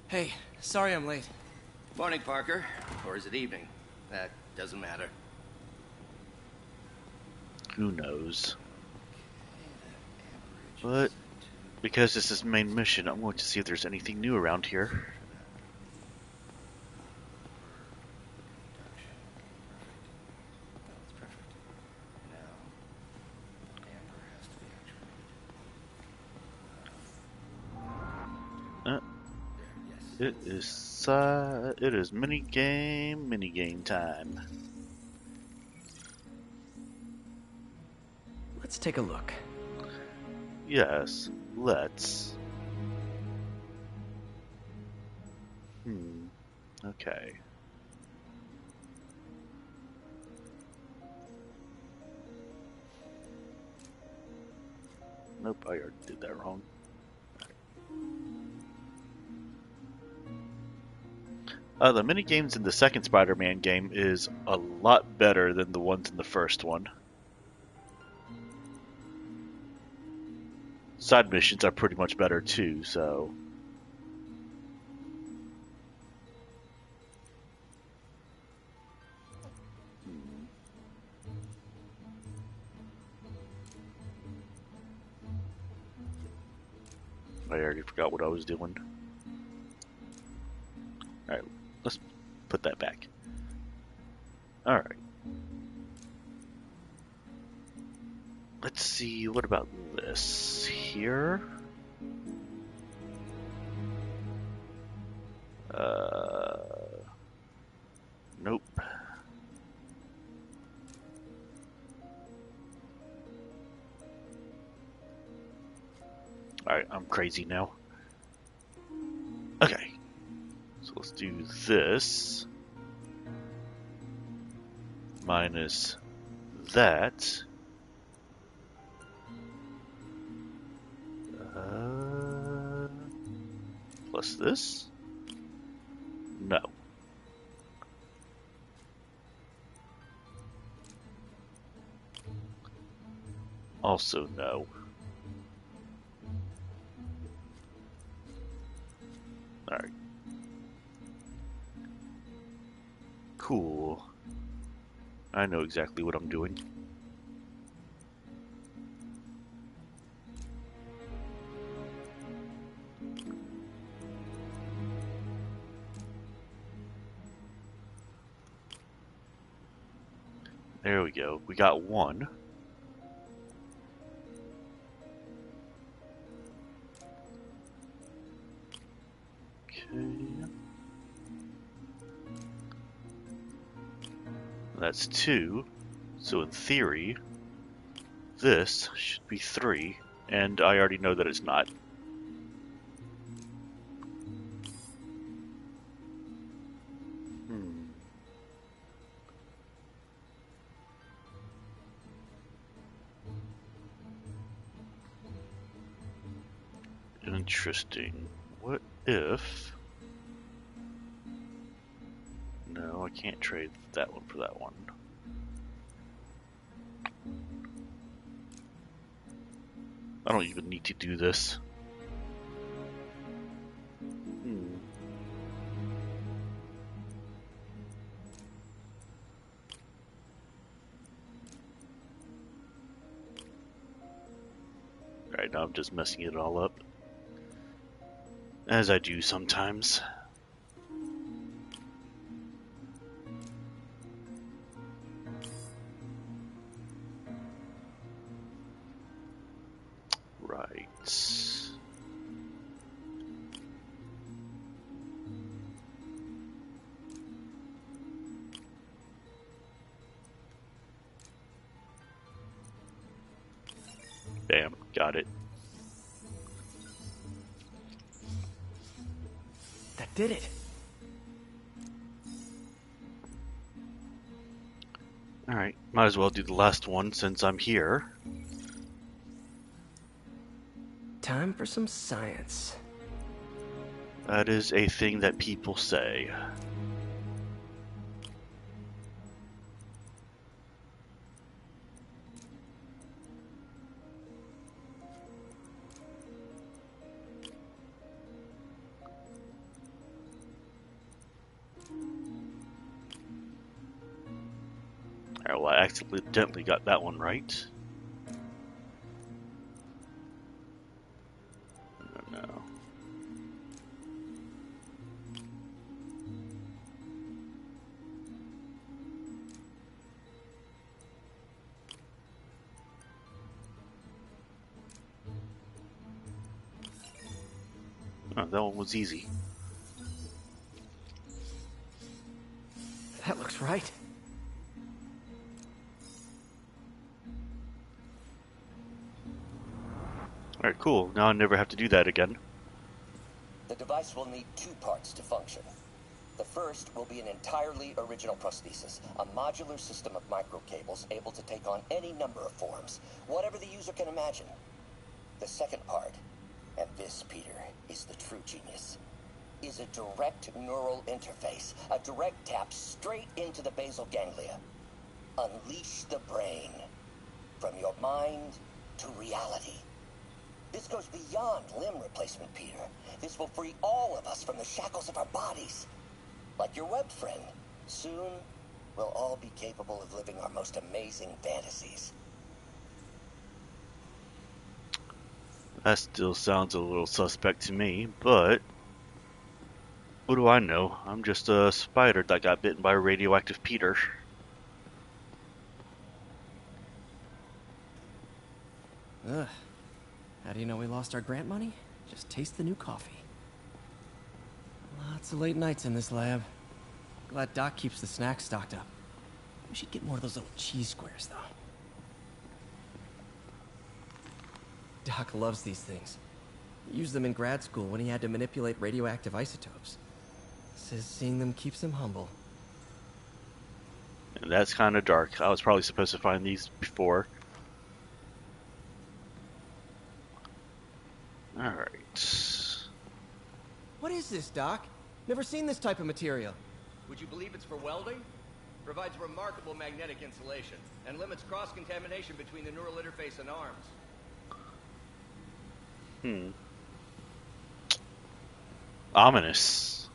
Hey, sorry I'm late. Morning, Parker. Or is it evening? That doesn't matter. Who knows? But Because this is main mission, I'm going to see if there's anything new around here. It is minigame time. Let's take a look. Yes, let's. Okay. Nope, I already did that wrong. The minigames in the second Spider-Man game is a lot better than the ones in the first one. Side missions are pretty much better too, so... I already forgot what I was doing. Alright, let's put that back. Alright. Let's see, what about this here? Nope. Alright, I'm crazy now. Okay. So let's do this. Minus that. Plus this? No. Also no. Alright. Cool. I know exactly what I'm doing. There we go. We got one. Okay. That's 2. So in theory, this should be 3. And I already know that it's not. Interesting. What if... No, I can't trade that one for that one. I don't even need to do this. Alright, now I'm just messing it all up. As I do sometimes. Right. Bam, got it. That did it. Alright, might as well do the last one since I'm here. Time for some science. That is a thing that people say. Alright, well I accidentally got that one right. Oh, that one was easy. That looks right. Alright, cool. Now I never have to do that again. The device will need two parts to function. The first will be an entirely original prosthesis, a modular system of microcables able to take on any number of forms, whatever the user can imagine. The second part, and this, Peter, is the true genius, is a direct neural interface, a direct tap straight into the basal ganglia. Unleash the brain. From your mind to reality. This goes beyond limb replacement, Peter. This will free all of us from the shackles of our bodies. Like your web friend, soon we'll all be capable of living our most amazing fantasies. That still sounds a little suspect to me, but what do I know? I'm just a spider that got bitten by radioactive Peter. Ugh. How do you know we lost our grant money? Just taste the new coffee. Lots of late nights in this lab. Glad Doc keeps the snacks stocked up. We should get more of those little cheese squares, though. Doc loves these things. He used them in grad school when he had to manipulate radioactive isotopes. Says seeing them keeps him humble. And that's kind of dark. I was probably supposed to find these before. Alright. What is this, Doc? Never seen this type of material. Would you believe it's for welding? Provides remarkable magnetic insulation and limits cross-contamination between the neural interface and arms. Ominous.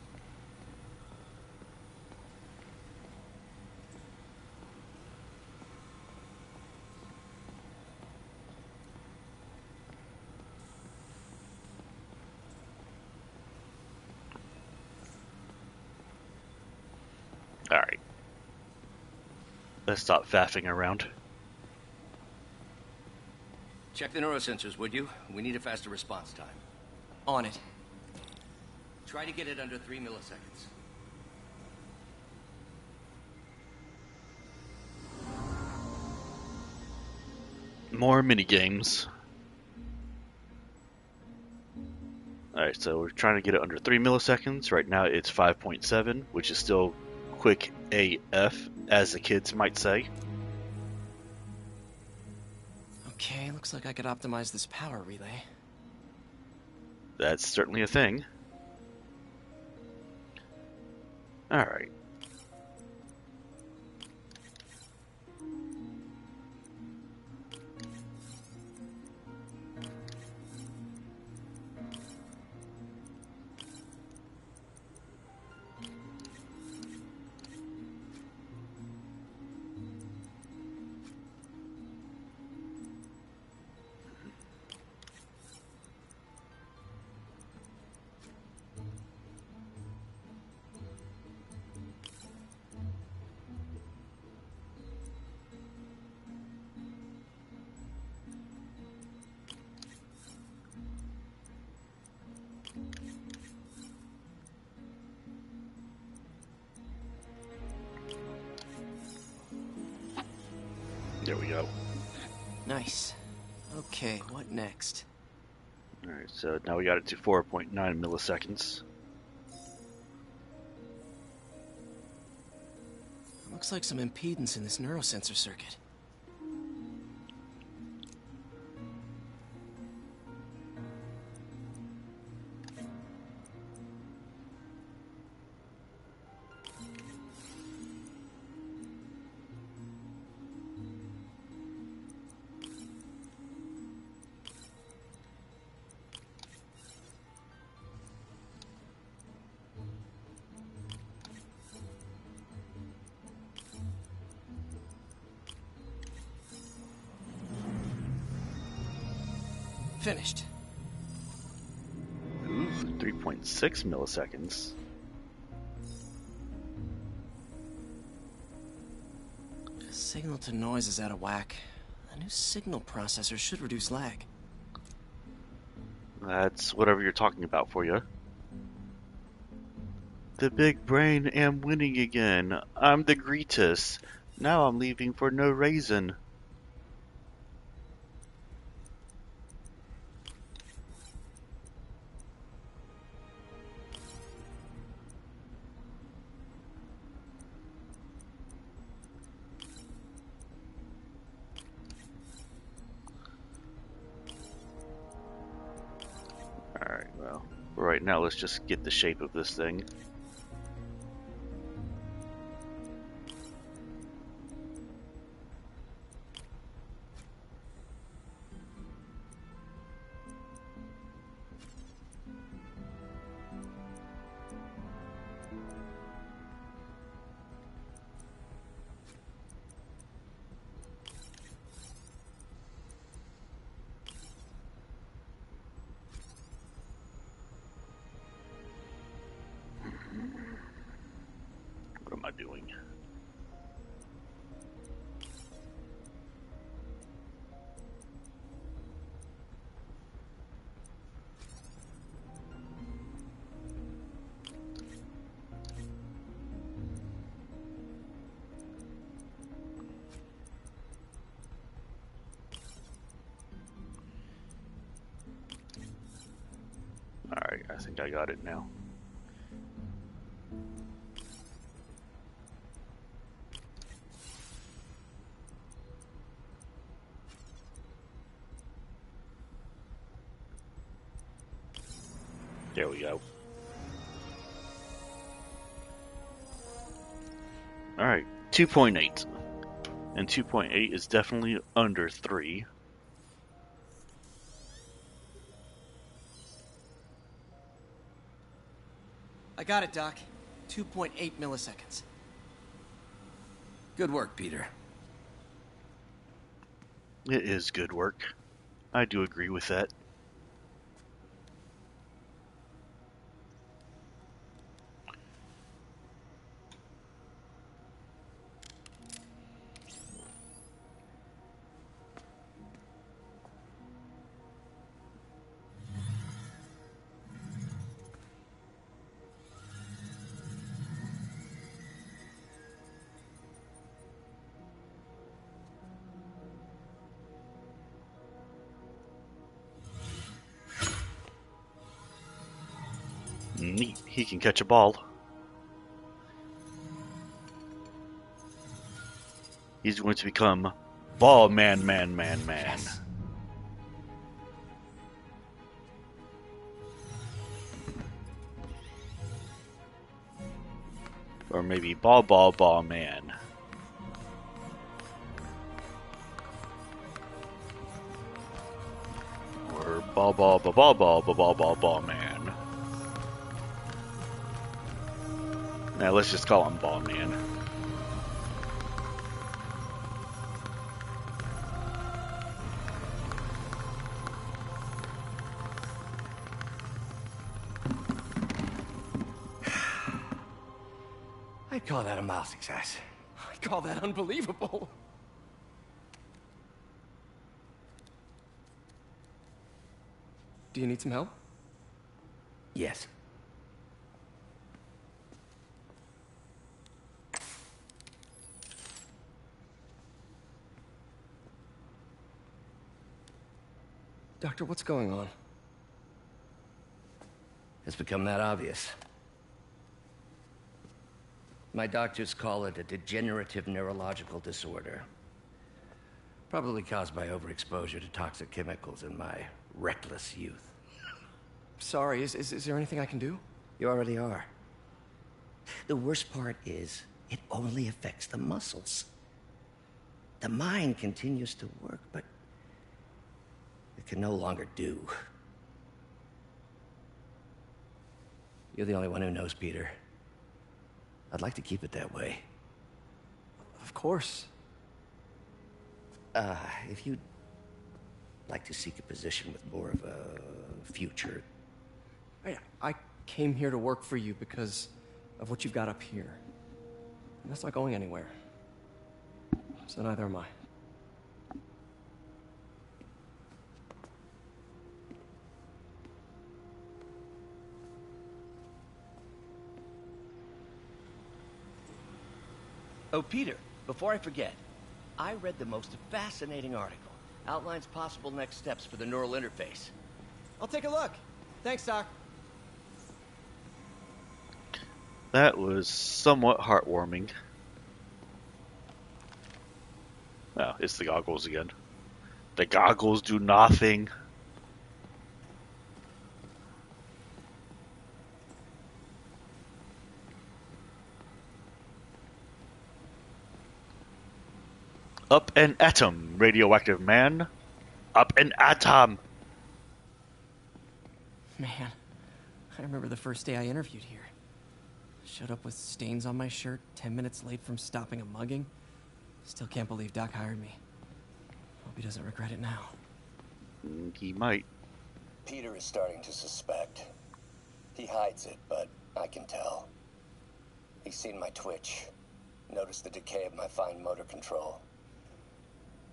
Alright. Let's stop faffing around. Check the neurosensors, would you? We need a faster response time. On it. Try to get it under 3 milliseconds. More minigames. Alright, so we're trying to get it under 3 milliseconds. Right now it's 5.7, which is still quick AF, as the kids might say. Okay, looks like I could optimize this power relay. That's certainly a thing. Alright. There we go. Nice. Okay, what next? Alright, so now we got it to 4.9 milliseconds. Looks like some impedance in this neurosensor circuit. Finished. Ooh, 3.6 milliseconds. Signal to noise is out of whack. A new signal processor should reduce lag. That's whatever you're talking about for you. The big brain am winning again. I'm the Greetus. Now I'm leaving for no reason. Alright, well, right now let's just get the shape of this thing. What am I doing? Alright, I think I got it now. There we go. Alright, 2.8. And 2.8 is definitely under 3. I got it, Doc. 2.8 milliseconds. Good work, Peter. It is good work. I do agree with that. Neat. He can catch a ball. He's going to become Ball Man. Yes. Or maybe Ball Man. Or Ball Man. Now let's just call him Ball Man. I'd call that a mild success. I call that unbelievable. Do you need some help? Yes. Doctor, what's going on? It's become that obvious. My doctors call it a degenerative neurological disorder. Probably caused by overexposure to toxic chemicals in my reckless youth. Sorry, is there anything I can do? You already are. The worst part is, it only affects the muscles. The mind continues to work, but it can no longer do. You're the only one who knows, Peter. I'd like to keep it that way. Of course. If you'd like to seek a position with more of a future... I came here to work for you because of what you've got up here. And that's not going anywhere. So neither am I. Oh, Peter, before I forget, I read the most fascinating article. Outlines possible next steps for the neural interface. I'll take a look. Thanks, Doc. That was somewhat heartwarming. Oh, it's the goggles again. The goggles do nothing. Up an atom, radioactive man. Up an atom. Man, I remember the first day I interviewed here. Showed up with stains on my shirt, 10 minutes late from stopping a mugging. Still can't believe Doc hired me. Hope he doesn't regret it now. He might. Peter is starting to suspect. He hides it, but I can tell. He's seen my twitch, noticed the decay of my fine motor control.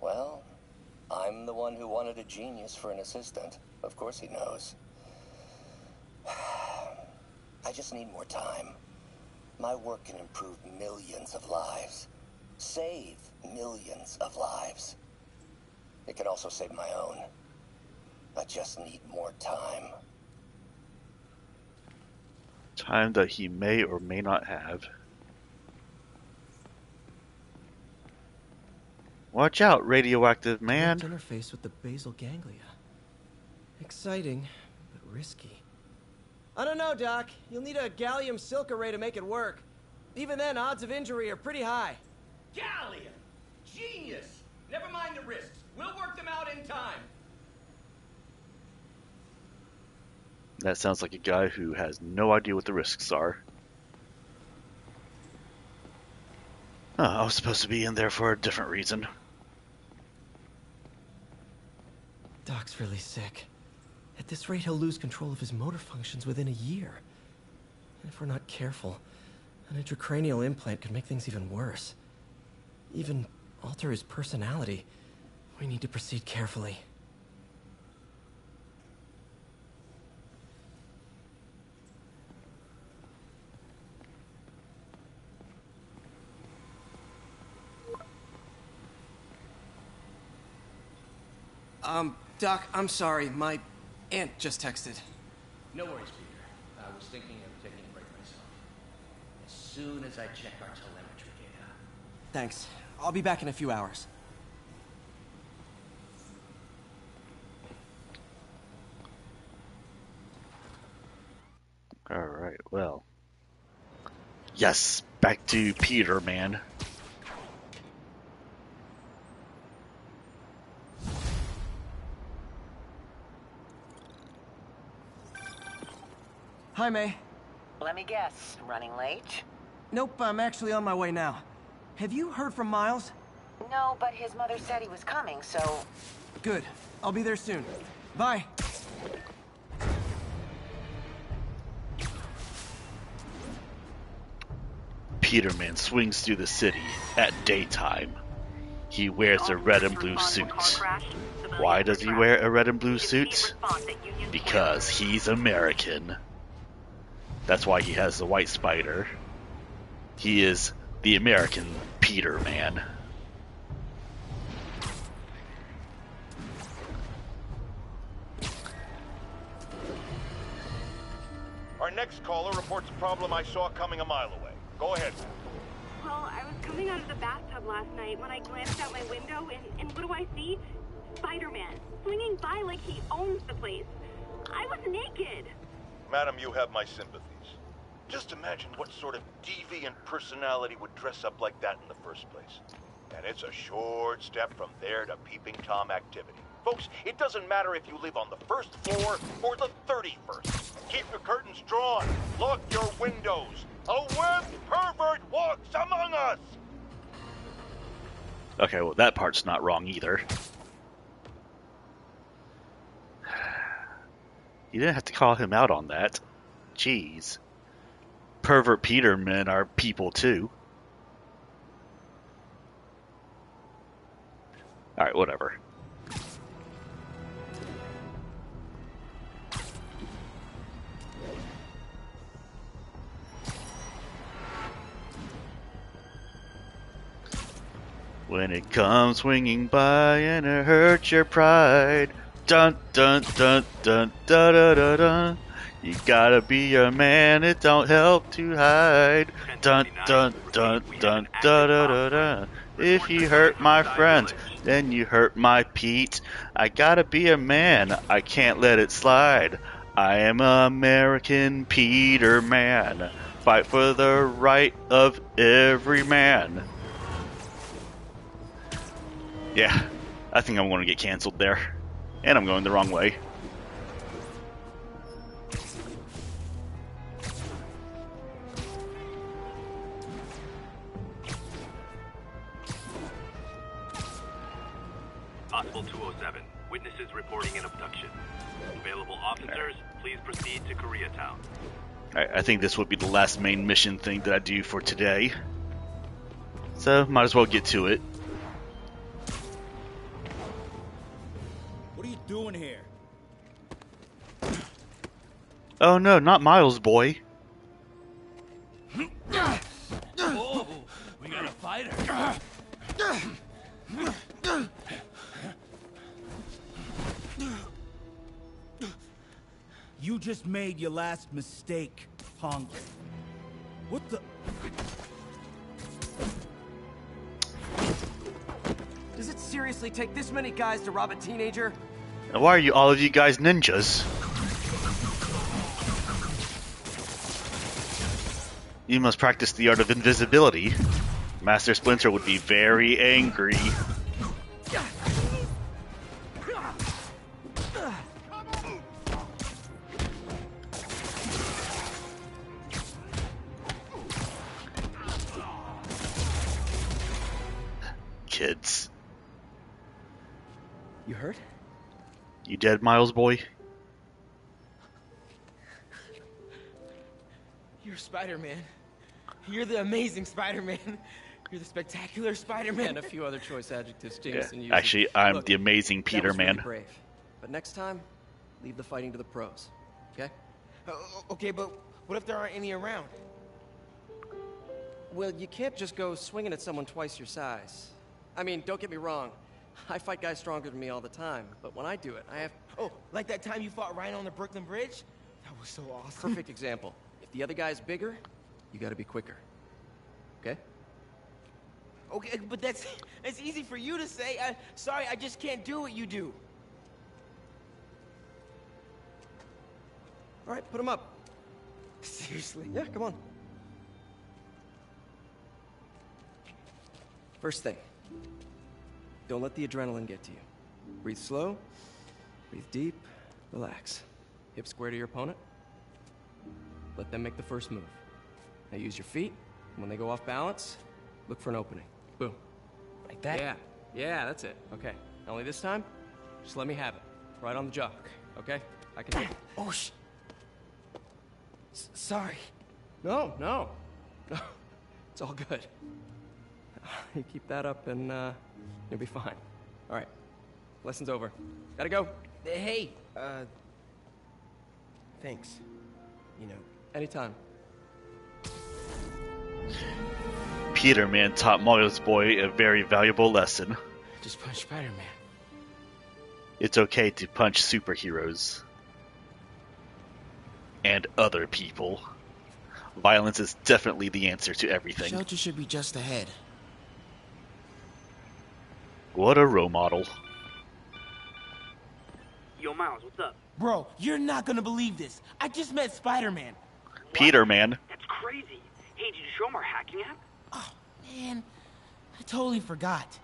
Well, I'm the one who wanted a genius for an assistant. Of course he knows. I just need more time. My work can improve millions of lives. Save millions of lives. It can also save my own. I just need more time. Time that he may or may not have. Watch out, radioactive man. Interface with the basal ganglia. Exciting, but risky. I don't know, Doc. You'll need a gallium silk array to make it work. Even then, odds of injury are pretty high. Gallium! Genius! Never mind the risks. We'll work them out in time. That sounds like a guy who has no idea what the risks are. Oh, I was supposed to be in there for a different reason. Doc's really sick. At this rate, he'll lose control of his motor functions within a year. And if we're not careful, an intracranial implant could make things even worse. Even alter his personality. We need to proceed carefully. Doc, I'm sorry. My aunt just texted. No worries, Peter. I was thinking of taking a break myself. As soon as I check our telemetry data. Thanks. I'll be back in a few hours. Alright, well. Yes, back to Peter, man. Hi, May. Let me guess, running late? Nope, I'm actually on my way now. Have you heard from Miles? No, but his mother said he was coming, so... Good. I'll be there soon. Bye. Peterman swings through the city at daytime. He wears a red and blue suit. Why does he wear a red and blue suit? Because he's American. That's why he has the white spider. He is the American Peterman. Our next caller reports a problem I saw coming a mile away. Go ahead. Well, I was coming out of the bathtub last night when I glanced out my window, and what do I see? Spider-Man, swinging by like he owns the place. I was naked. Madam, you have my sympathies. Just imagine what sort of deviant personality would dress up like that in the first place. And it's a short step from there to peeping Tom activity. Folks, it doesn't matter if you live on the first floor or the 31st. Keep your curtains drawn. Lock your windows. A webbed pervert walks among us! Okay, well, that part's not wrong either. You didn't have to call him out on that. Jeez. Pervert Petermen are people too. Alright, whatever. When it comes swinging by and it hurts your pride. Dun dun dun dun dun dun dun dun. You gotta be a man, it don't help to hide. Dun dun dun dun dun dun dun dun. If you hurt my friends, then you hurt my Pete. I gotta be a man, I can't let it slide. I am American Peter Man. Fight for the right of every man. Yeah, I think I'm going to get canceled there. And I'm going the wrong way. Possible 207. Witnesses reporting an abduction. Available officers, please proceed to Koreatown. Alright, I think this would be the last main mission thing that I do for today. So, might as well get to it. What are you doing here? Oh no, not Miles, boy. Oh, we got a fighter. You just made your last mistake, punk. What the? Does it seriously take this many guys to rob a teenager? And why are all of you guys ninjas? You must practice the art of invisibility. Master Splinter would be very angry. Kids. You hurt? You dead, Miles, boy? You're Spider-Man. You're the amazing Spider-Man. You're the spectacular Spider-Man. And a few other choice adjectives Yeah, Jameson uses. actually, I'm Look, the amazing Peter that was Man. really brave. But next time, leave the fighting to the pros. Okay? Okay, but what if there aren't any around? Well, you can't just go swinging at someone twice your size. I mean, don't get me wrong. I fight guys stronger than me all the time, but when I do it, I have... Oh, like that time you fought Rhino on the Brooklyn Bridge? That was so awesome. Perfect example. If the other guy's bigger, you gotta be quicker. Okay? Okay, but that's easy for you to say. Sorry, I just can't do what you do. All right, put him up. Seriously? Yeah, come on. First thing, don't let the adrenaline get to you. Breathe slow, breathe deep, relax. Hip square to your opponent. Let them make the first move. Now use your feet, and when they go off balance, look for an opening. Boom. Like that? Yeah, yeah, that's it. Okay, only this time, just let me have it. Right on the jaw, okay? I can do it. Oh, sorry. No, no. No, it's all good. You keep that up and you'll be fine. All right, lesson's over. Gotta go. Hey, thanks. You know. Anytime. Peter Man taught Miles boy a very valuable lesson. Just punch Spider-Man. It's okay to punch superheroes. And other people. Violence is definitely the answer to everything. Shelter should be just ahead. What a role model. Yo, Miles, what's up? Bro, you're not gonna believe this. I just met Spider-Man. Peter Man. That's crazy. Hey, did you show him our hacking app? Oh, man. I totally forgot.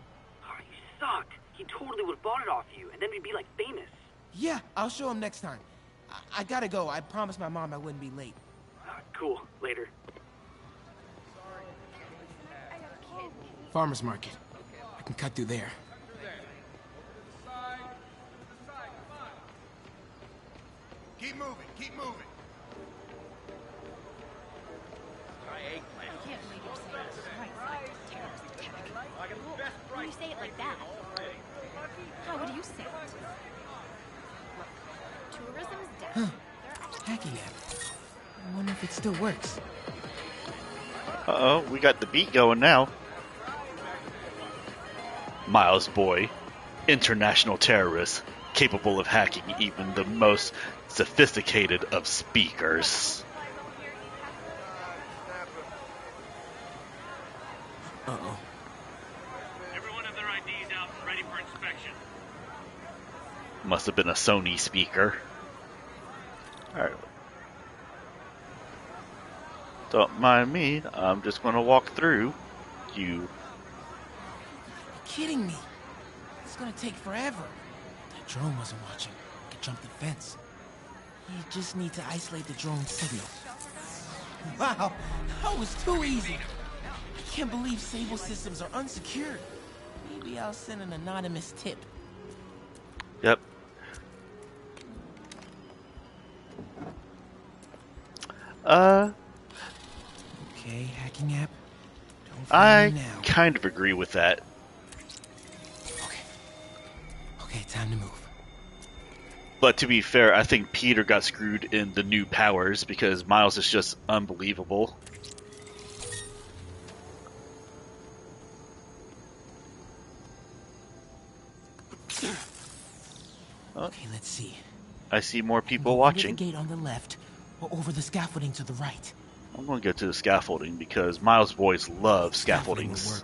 Oh, you suck. He totally would have bought it off you, and then we'd be, like, famous. Yeah, I'll show him next time. I gotta go. I promised my mom I wouldn't be late. Cool. Later. Farmer's market. I can cut through there. Keep moving, keep moving. When you say it like that, how would you say it? Look, tourism's dead. Hacking app. I wonder if it still works. Uh-oh, we got the beat going now. Miles Boy, international terrorist, capable of hacking even the most sophisticated of speakers. Uh-oh. Everyone have their IDs out and ready for inspection. Must have been a Sony speaker. Alright. Don't mind me, I'm just gonna walk through. You. Kidding me? It's gonna take forever. That drone wasn't watching. Could jump the fence. You just need to isolate the drone signal. Wow, that was too easy. I can't believe Sable systems are unsecured. Maybe I'll send an anonymous tip. Yep. Okay, hacking app. I kind of agree with that. Okay, time to move. But to be fair, I think Peter got screwed in the new powers because Miles is just unbelievable. Okay, let's see. I see more people Under watching. the gate on the left, or over the scaffolding to the right. I'm going to go to the scaffolding because Miles boys love scaffoldings.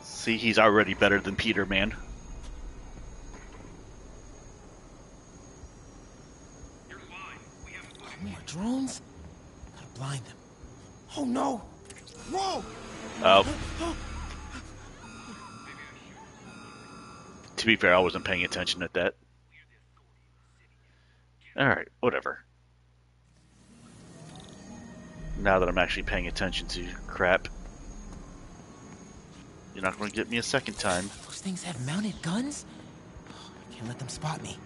See, he's already better than Peter, man. More drones? Gotta blind them. Oh no! Whoa! Oh. To be fair, I wasn't paying attention at that. Alright, whatever. Now that I'm actually paying attention to crap. You're not going to get me a second time. Those things have mounted guns? Can't let them spot me.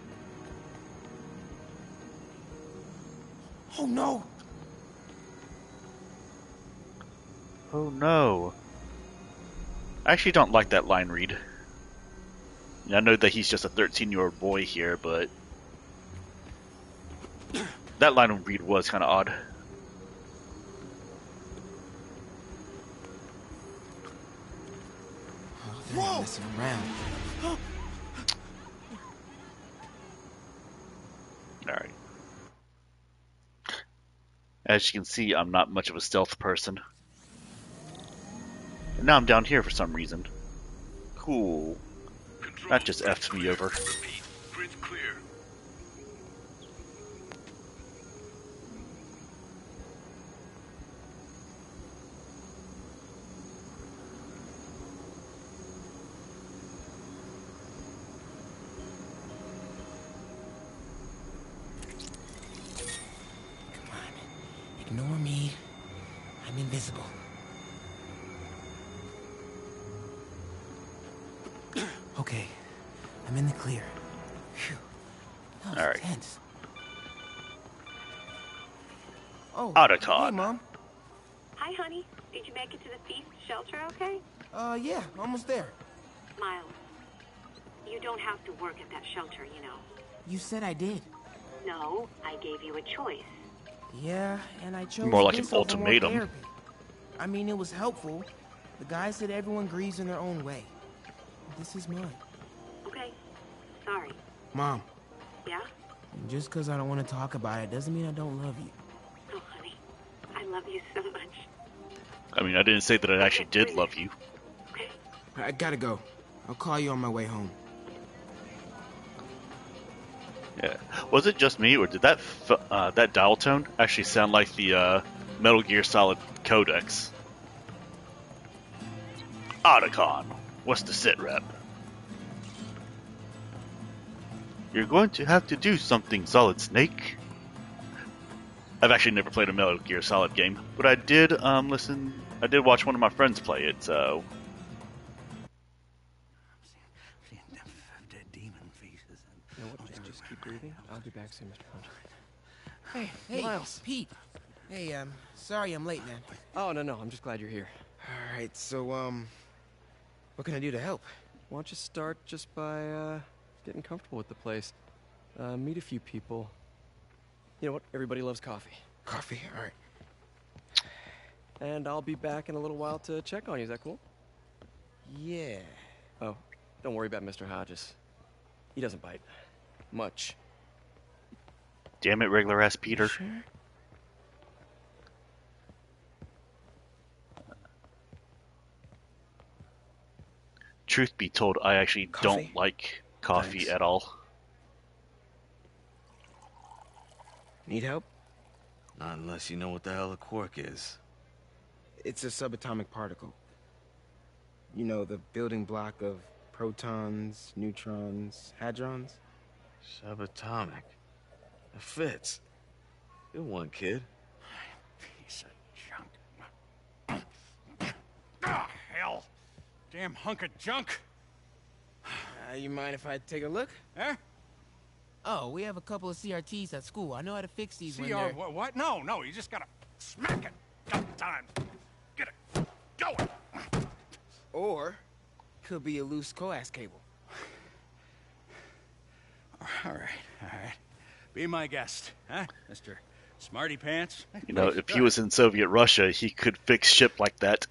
Oh no! Oh no. I actually don't like that line read. I know that he's just a 13-year-old boy here, but that line read was kind of odd. Oh, they're not messing around. Alright. As you can see, I'm not much of a stealth person. And now I'm down here for some reason. Cool. That just F'd me over. Repeat, grid's clear. Ignore me. I'm invisible. Okay, I'm in the clear. Phew. That was All right. tense. Oh, Otacon. hey, Mom. Hi, honey. Did you make it to the feast shelter okay? Yeah, almost there. Miles, you don't have to work at that shelter, you know. You said I did. No, I gave you a choice. Yeah, and I chose More like this an over more ultimatum. therapy. I mean, it was helpful. The guy said everyone grieves in their own way. This is mine. Okay, sorry. Mom, Yeah? just because I don't want to talk about it doesn't mean I don't love you. Oh, honey, I love you so much. I mean, I didn't say that I actually did love you. I gotta go. I'll call you on my way home. Yeah. Was it just me, or did that that dial tone actually sound like the Metal Gear Solid Codex? Otacon, what's the sit rep? You're going to have to do something, Solid Snake. I've actually never played a Metal Gear Solid game, but I did I did watch one of my friends play it, so. Just keep breathing. I'll be back soon, Mr. Hunter. Hey, Miles. Pete. Hey, sorry I'm late, man. Oh, no, I'm just glad you're here. All right, so, what can I do to help? Why don't you start just by, getting comfortable with the place. Meet a few people. You know what? Everybody loves coffee. Coffee? All right. And I'll be back in a little while to check on you. Is that cool? Yeah. Oh, don't worry about Mr. Hodges. He doesn't bite. Much. Damn it, regular ass Peter. Sure? Truth be told, I actually Coffee? don't like coffee Thanks. at all. Need help? Not unless you know what the hell a quark is. It's a subatomic particle. You know, the building block of protons, neutrons, hadrons? Subatomic. It fits. Good one, kid. Piece of junk. Ah, hell. Damn hunk of junk. You mind if I take a look? Huh? Oh, we have a couple of CRTs at school. I know how to fix these when CR, they're... what? No, you just gotta smack it a couple times. Get it going. Or, could be a loose coax cable. All right. Be my guest, huh, Mr. Smarty Pants? You know, if he was in Soviet Russia, he could fix shit like that.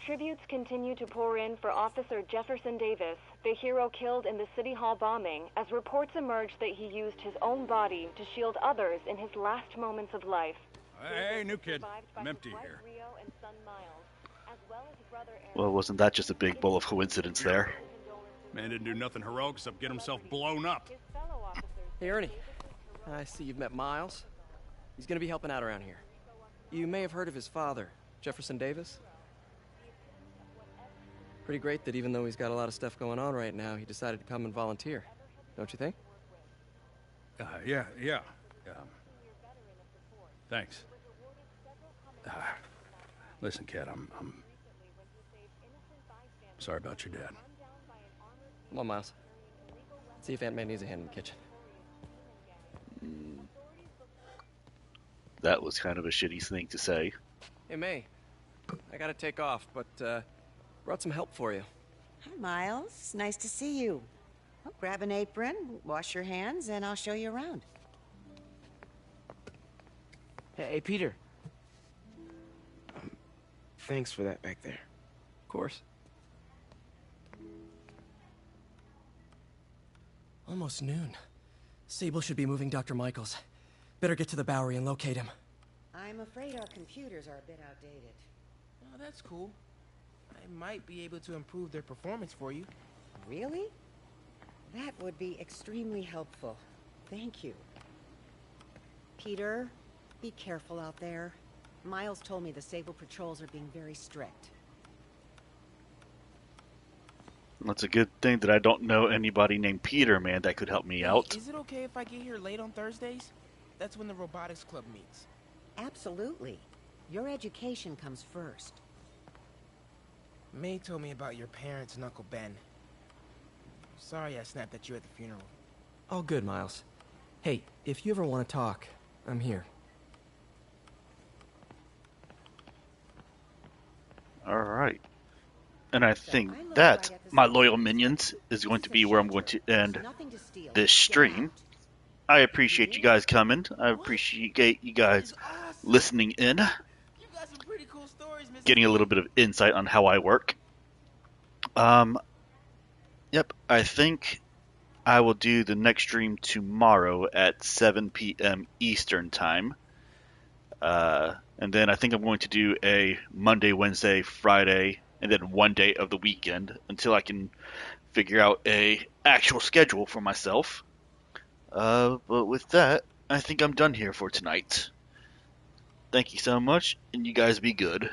Tributes continue to pour in for Officer Jefferson Davis, the hero killed in the City Hall bombing, as reports emerge that he used his own body to shield others in his last moments of life. Hey, new kid. I'm empty here. Well, wasn't that just a big bowl of coincidence there? Man didn't do nothing heroic except get himself blown up. Hey, Ernie. I see you've met Miles. He's gonna be helping out around here. You may have heard of his father, Jefferson Davis. Pretty great that even though he's got a lot of stuff going on right now, he decided to come and volunteer. Don't you think? Yeah. Thanks. Listen, kid, I'm sorry about your dad. Come on, Miles. See if Aunt May needs a hand in the kitchen. That was kind of a shitty thing to say. Hey, May. I gotta take off, but, brought some help for you. Hi, Miles. Nice to see you. Well, grab an apron, wash your hands, and I'll show you around. Hey, Peter. Thanks for that back there. Of course. Almost noon. Sable should be moving Dr. Michaels. Better get to the Bowery and locate him. I'm afraid our computers are a bit outdated. Oh, that's cool. I might be able to improve their performance for you. Really? That would be extremely helpful. Thank you. Peter, be careful out there. Miles told me the Sable patrols are being very strict. It's a good thing that I don't know anybody named Peter, man, that could help me out. Is it okay if I get here late on Thursdays? That's when the robotics club meets. Absolutely. Your education comes first. May told me about your parents and Uncle Ben. Sorry I snapped at you at the funeral. All good, Miles. Hey, if you ever want to talk, I'm here. Alright. And I think that, my loyal minions, is going to be where I'm going to end this stream. I appreciate you guys coming. I appreciate you guys listening in. Getting a little bit of insight on how I work. Yep, I think I will do the next stream tomorrow at 7 p.m. Eastern Time. And then I think I'm going to do a Monday, Wednesday, Friday, and then one day of the weekend until I can figure out a actual schedule for myself. But with that, I think I'm done here for tonight. Thank you so much, and you guys be good.